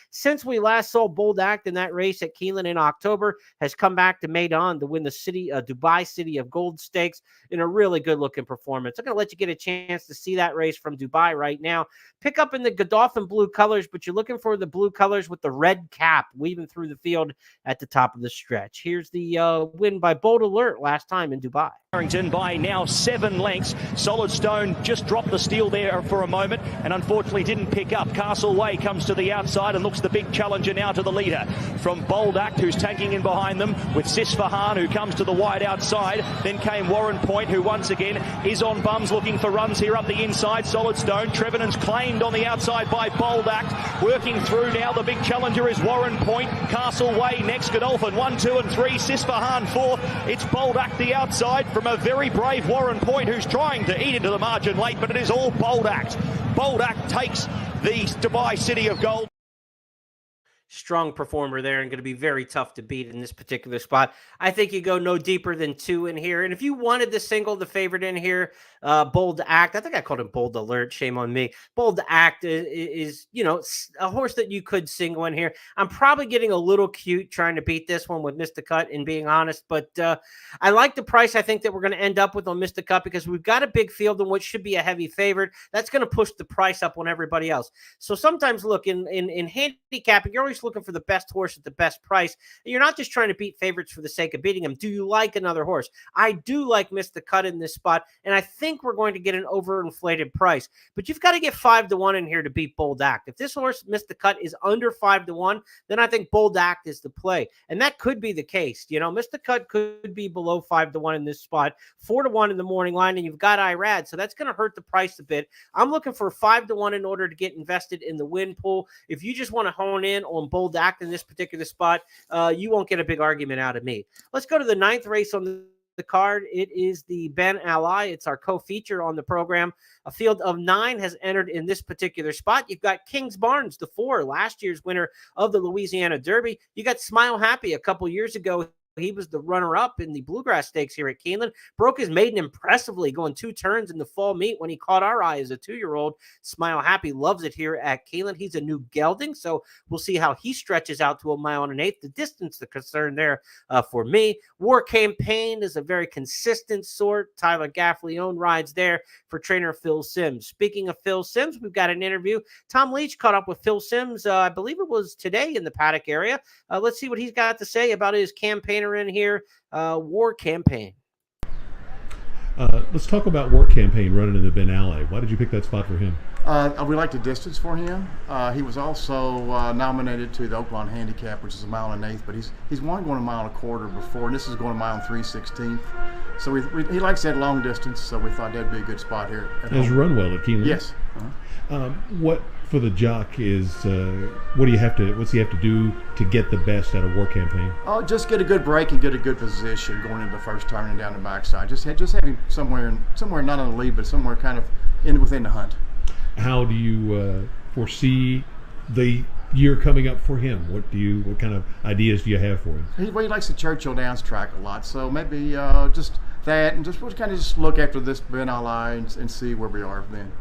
Since we last saw Bold Act in that race at Keeneland in October, has come back to Maidan to win the Dubai City of Gold Stakes in a really good-looking performance. I'm going to let you get a chance to see that race from Dubai right now. Pick up in the Godolphin blue colors, but you're looking for the blue colors with the red cap weaving through the field at the top of the stretch. Here's the win by Bold Alert last time in Dubai. Harrington by now 7 lengths. Solid Stone just dropped the steal there for a moment and unfortunately didn't pick up. Castle Way comes to the outside and looks the big challenger now to the leader. From Bold Act, who's tagging in behind them, with Sisfahan, who comes to the wide outside. Then came Warren Point, who once again is on bums looking for runs here up the inside. Solid Stone. Trevenant's claimed on the outside by Bold Act. Working through now, the big challenger is Warren Point. Castle Way next, Godolphin 1, 2 and 3. Sisfahan 4. It's Bold Act the outside from a very brave Warren Point, who's trying to eat into the margin late, but it is all Bold Act. Bold Act takes the Dubai City of Gold. Strong performer there and going to be very tough to beat in this particular spot. I think you go no deeper than 2 in here. And if you wanted to single the favorite in here, Bold Act, I think I called him Bold Alert. Shame on me. Bold Act is, a horse that you could single in here. I'm probably getting a little cute trying to beat this one with Missed the Cut, and being honest, but I like the price I think that we're going to end up with on Missed the Cut because we've got a big field in what should be a heavy favorite. That's going to push the price up on everybody else. So sometimes, look, in handicapping, you're always always looking for the best horse at the best price. You're not just trying to beat favorites for the sake of beating them. Do you like another horse? I do like Miss the Cut in this spot, and I think we're going to get an overinflated price. But you've got to get 5-1 in here to beat Bold Act. If this horse, Miss the Cut, is under 5-1, then I think Bold Act is the play. And that could be the case. Miss the Cut could be below 5-1 in this spot, 4-1 in the morning line, and you've got Irad. So that's going to hurt the price a bit. I'm looking for 5-1 in order to get invested in the win pool. If you just want to hone in on Bold Act in this particular spot, you won't get a big argument out of me. Let's go to the 9th race on the card. It is the Ben Ally. It's our co-feature on the program. A field of 9 has entered in this particular spot. You've got Kings Barnes, the 4, last year's winner of the Louisiana Derby. You got Smile Happy a couple years ago. He was the runner-up in the Bluegrass Stakes here at Keeneland. Broke his maiden impressively, going 2 turns in the fall meet when he caught our eye as a 2-year-old. Smile Happy loves it here at Keeneland. He's a new gelding, so we'll see how he stretches out to a 1 1/8. The distance, the concern there for me. War Campaign is a very consistent sort. Tyler Gaffleone rides there for trainer Phil Sims. Speaking of Phil Sims, we've got an interview. Tom Leach caught up with Phil Sims, I believe it was today in the paddock area. Let's see what he's got to say about his campaigner in here, War Campaign. Let's talk about War Campaign running in the Ben Alley. Why did you pick that spot for him? We like the distance for him. He was also nominated to the Oakland Handicap, which is 1 1/8, but he's only going 1 1/4 before, and this is going 1 3/16. So he likes that long distance, so we thought that'd be a good spot here. Has run well at Keeneland. Yes. What for the jock is what's he have to do to get the best out of War Campaign? Oh, just get a good break and get a good position going into the first turn and down the backside. Just have him somewhere not on the lead, but somewhere kind of within the hunt. How do you foresee the year coming up for him? What kind of ideas do you have for him? He likes the Churchill Downs track a lot, so maybe just that, and we'll kind of just look after this Ben Ally and see where we are then.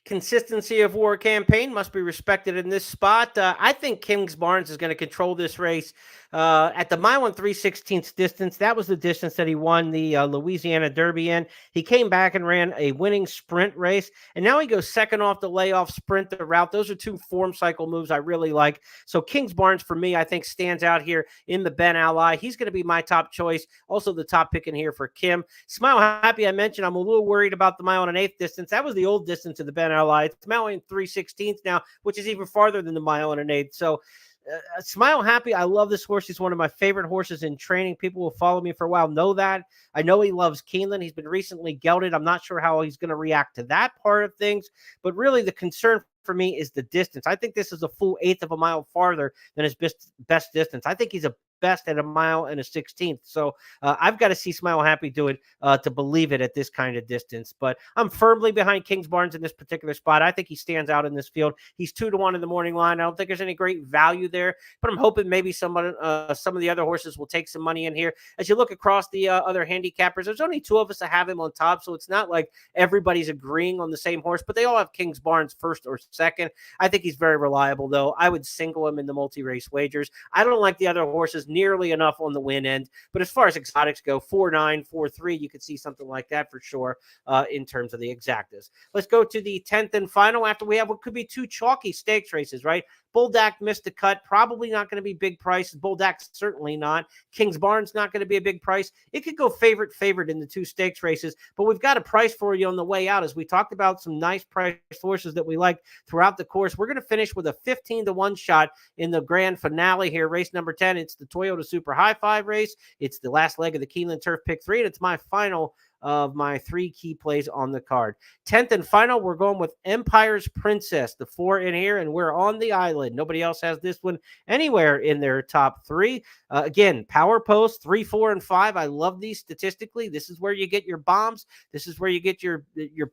Consistency of War Campaign must be respected in this spot. I think Kings Barnes is going to control this race at the 1 3/16 distance. That was the distance that he won the Louisiana Derby in. He came back and ran a winning sprint race, and now he goes second off the layoff sprint the route. Those are 2 form cycle moves I really like. So Kings Barnes, for me, I think stands out here in the Ben Ally. He's going to be my top choice. Also the top pick in here for Kim. Smile Happy, I mentioned, I'm a little worried about the 1 1/8 distance. That was the old distance of the Ben Ally. It's 1 3/16 now, which is even farther than the 1 1/8. So Smile Happy, I love this horse. He's one of my favorite horses in training. People who follow me for a while know that. I know he loves Keeneland. He's been recently gelded. I'm not sure how he's going to react to that part of things, but really the concern for me is the distance. I think this is a full 1/8 of a mile farther than his best distance. I think he's a best at 1 1/16. So I've got to see Smile Happy do it to believe it at this kind of distance. But I'm firmly behind Kings Barnes in this particular spot. I think he stands out in this field. He's 2-1 in the morning line. I don't think there's any great value there, but I'm hoping maybe some of the other horses will take some money in here. As you look across the other handicappers, there's only 2 of us that have him on top, so it's not like everybody's agreeing on the same horse, but they all have Kings Barnes first or second. I think he's very reliable, though. I would single him in the multi-race wagers. I don't like the other horses nearly enough on the win end, but as far as exotics go, 4-9, 4-3, you could see something like that for sure in terms of the exactas. Let's go to the 10th and final after we have what could be 2 chalky stakes races, right? Bold Act missed the cut. Probably not going to be big price. Bold Act certainly not. Kings Barnes not going to be a big price. It could go favorite in the 2 stakes races, but we've got a price for you on the way out. As we talked about some nice price horses that we like throughout the course, we're going to finish with a 15-1 shot in the grand finale here, race number 10. It's the Toyota Super High Five race. It's the last leg of the Keeneland Turf Pick 3, and it's my final of my 3 key plays on the card. 10th and final, we're going with Empire's Princess, the 4 in here, and we're on the island. Nobody else has this one anywhere in their top 3. Again, power post 3, 4, and 5. I love these statistically. This is where you get your bombs. This is where you get your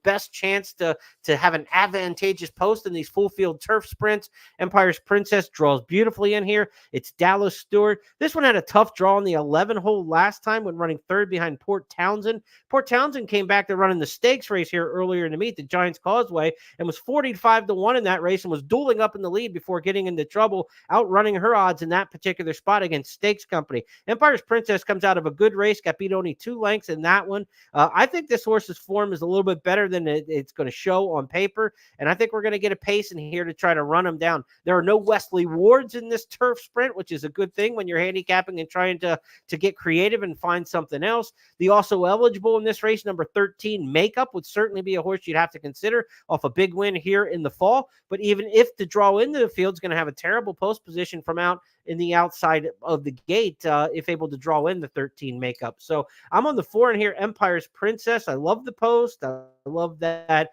best chance to have an advantageous post in these full field turf sprints. Empire's Princess draws beautifully in here. It's Dallas Stewart. This one had a tough draw in the 11 hole last time when running 3rd behind Port Townsend. Port Townsend came back to running the stakes race here earlier in the meet, the Giants Causeway, and was 45-1 in that race and was dueling up in the lead before getting into trouble, outrunning her odds in that particular spot against Stakes Company. Empire's Princess comes out of a good race, got beat only 2 lengths in that one. I think this horse's form is a little bit better than it's going to show on paper, and I think we're going to get a pace in here to try to run him down. There are no Wesley Wards in this turf sprint, which is a good thing when you're handicapping and trying to get creative and find something else. The also eligible in this race, number 13, Makeup, would certainly be a horse you'd have to consider off a big win here in the fall. But even if the draw into the field is going to have a terrible post position from out in the outside of the gate, if able to draw in the 13 Makeup. So I'm on the 4 in here, Empire's Princess. I love the post. I love that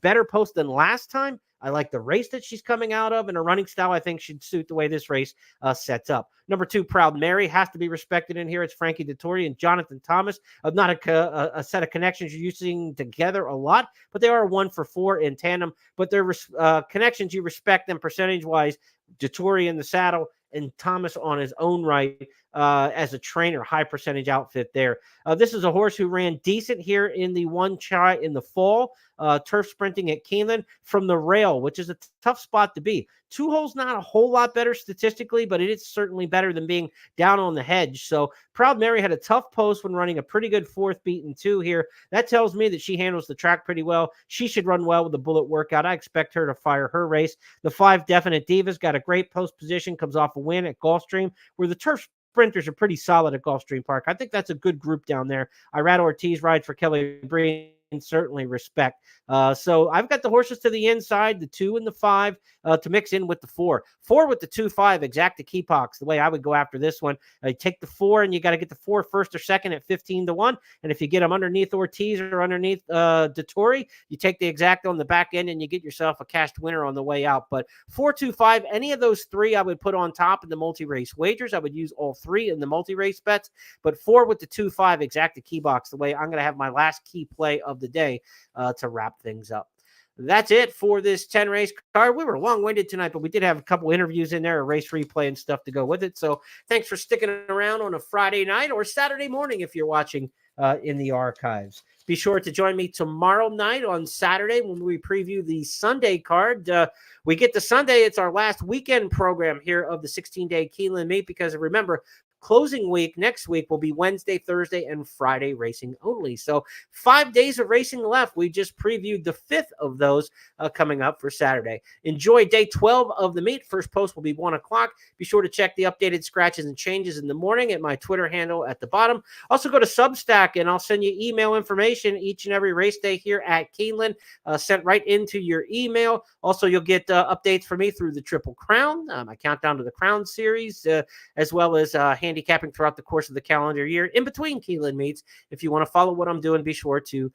better post than last time. I like the race that she's coming out of, and her running style I think should suit the way this race sets up. Number 2, Proud Mary, has to be respected in here. It's Frankie Dettori and Jonathan Thomas. Not a set of connections you're using together a lot, but they are 1 for 4 in tandem. But they're connections you respect them percentage-wise. Dettori in the saddle and Thomas on his own right as a trainer, high percentage outfit there. This is a horse who ran decent here in the 1 try in the fall, turf sprinting at Keeneland from the rail, which is a tough spot to be. 2 holes, not a whole lot better statistically, but it is certainly better than being down on the hedge. So Proud Mary had a tough post when running a pretty good 4th beaten 2 here. That tells me that she handles the track pretty well. She should run well with the bullet workout. I expect her to fire her race. The 5, Definite Divas, got a great post position, comes off a win at Gulfstream, where the turf sprinters are pretty solid at Gulfstream Park. I think that's a good group down there. Irad Ortiz rides for Kelly Breen. Certainly respect. So I've got the horses to the inside, the 2 and the 5 to mix in with the 4. 4 with the 2-5, Exacta Keypox, the way I would go after this one. You take the 4 and you got to get the 4 first or second at 15-1. And if you get them underneath Ortiz or underneath Dettori, you take the Exacta on the back end and you get yourself a cashed winner on the way out. But 4, 2, 5, any of those 3 I would put on top in the multi-race wagers. I would use all 3 in the multi-race bets. But 4 with the 2-5, Exacta Keybox, the way I'm going to have my last key play of the day to wrap things up. That's it for this 10 race card. We were long-winded tonight, but we did have a couple interviews in there, a race replay and stuff to go with it. So thanks for sticking around on a Friday night or Saturday morning if you're watching in the archives. Be sure to join me tomorrow night on Saturday when we preview the Sunday card. We get to Sunday. It's our last weekend program here of the 16-day Keeneland meet because remember, closing week next week will be Wednesday, Thursday, and Friday racing only. So 5 days of racing left. We just previewed the 5th of those coming up for Saturday. Enjoy day 12 of the meet. First post will be 1 o'clock. Be sure to check the updated scratches and changes in the morning at my Twitter handle at the bottom. Also go to Substack and I'll send you email information each and every race day here at Keeneland sent right into your email. Also, you'll get updates from me through the Triple Crown, my Countdown to the Crown series, as well as handicapping throughout the course of the calendar year in between Keeneland meets. If you want to follow what I'm doing, be sure to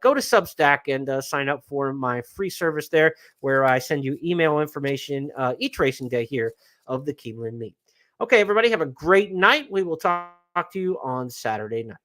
go to Substack and sign up for my free service there where I send you email information each racing day here of the Keeneland meet. Okay, everybody, have a great night. We will talk to you on Saturday night.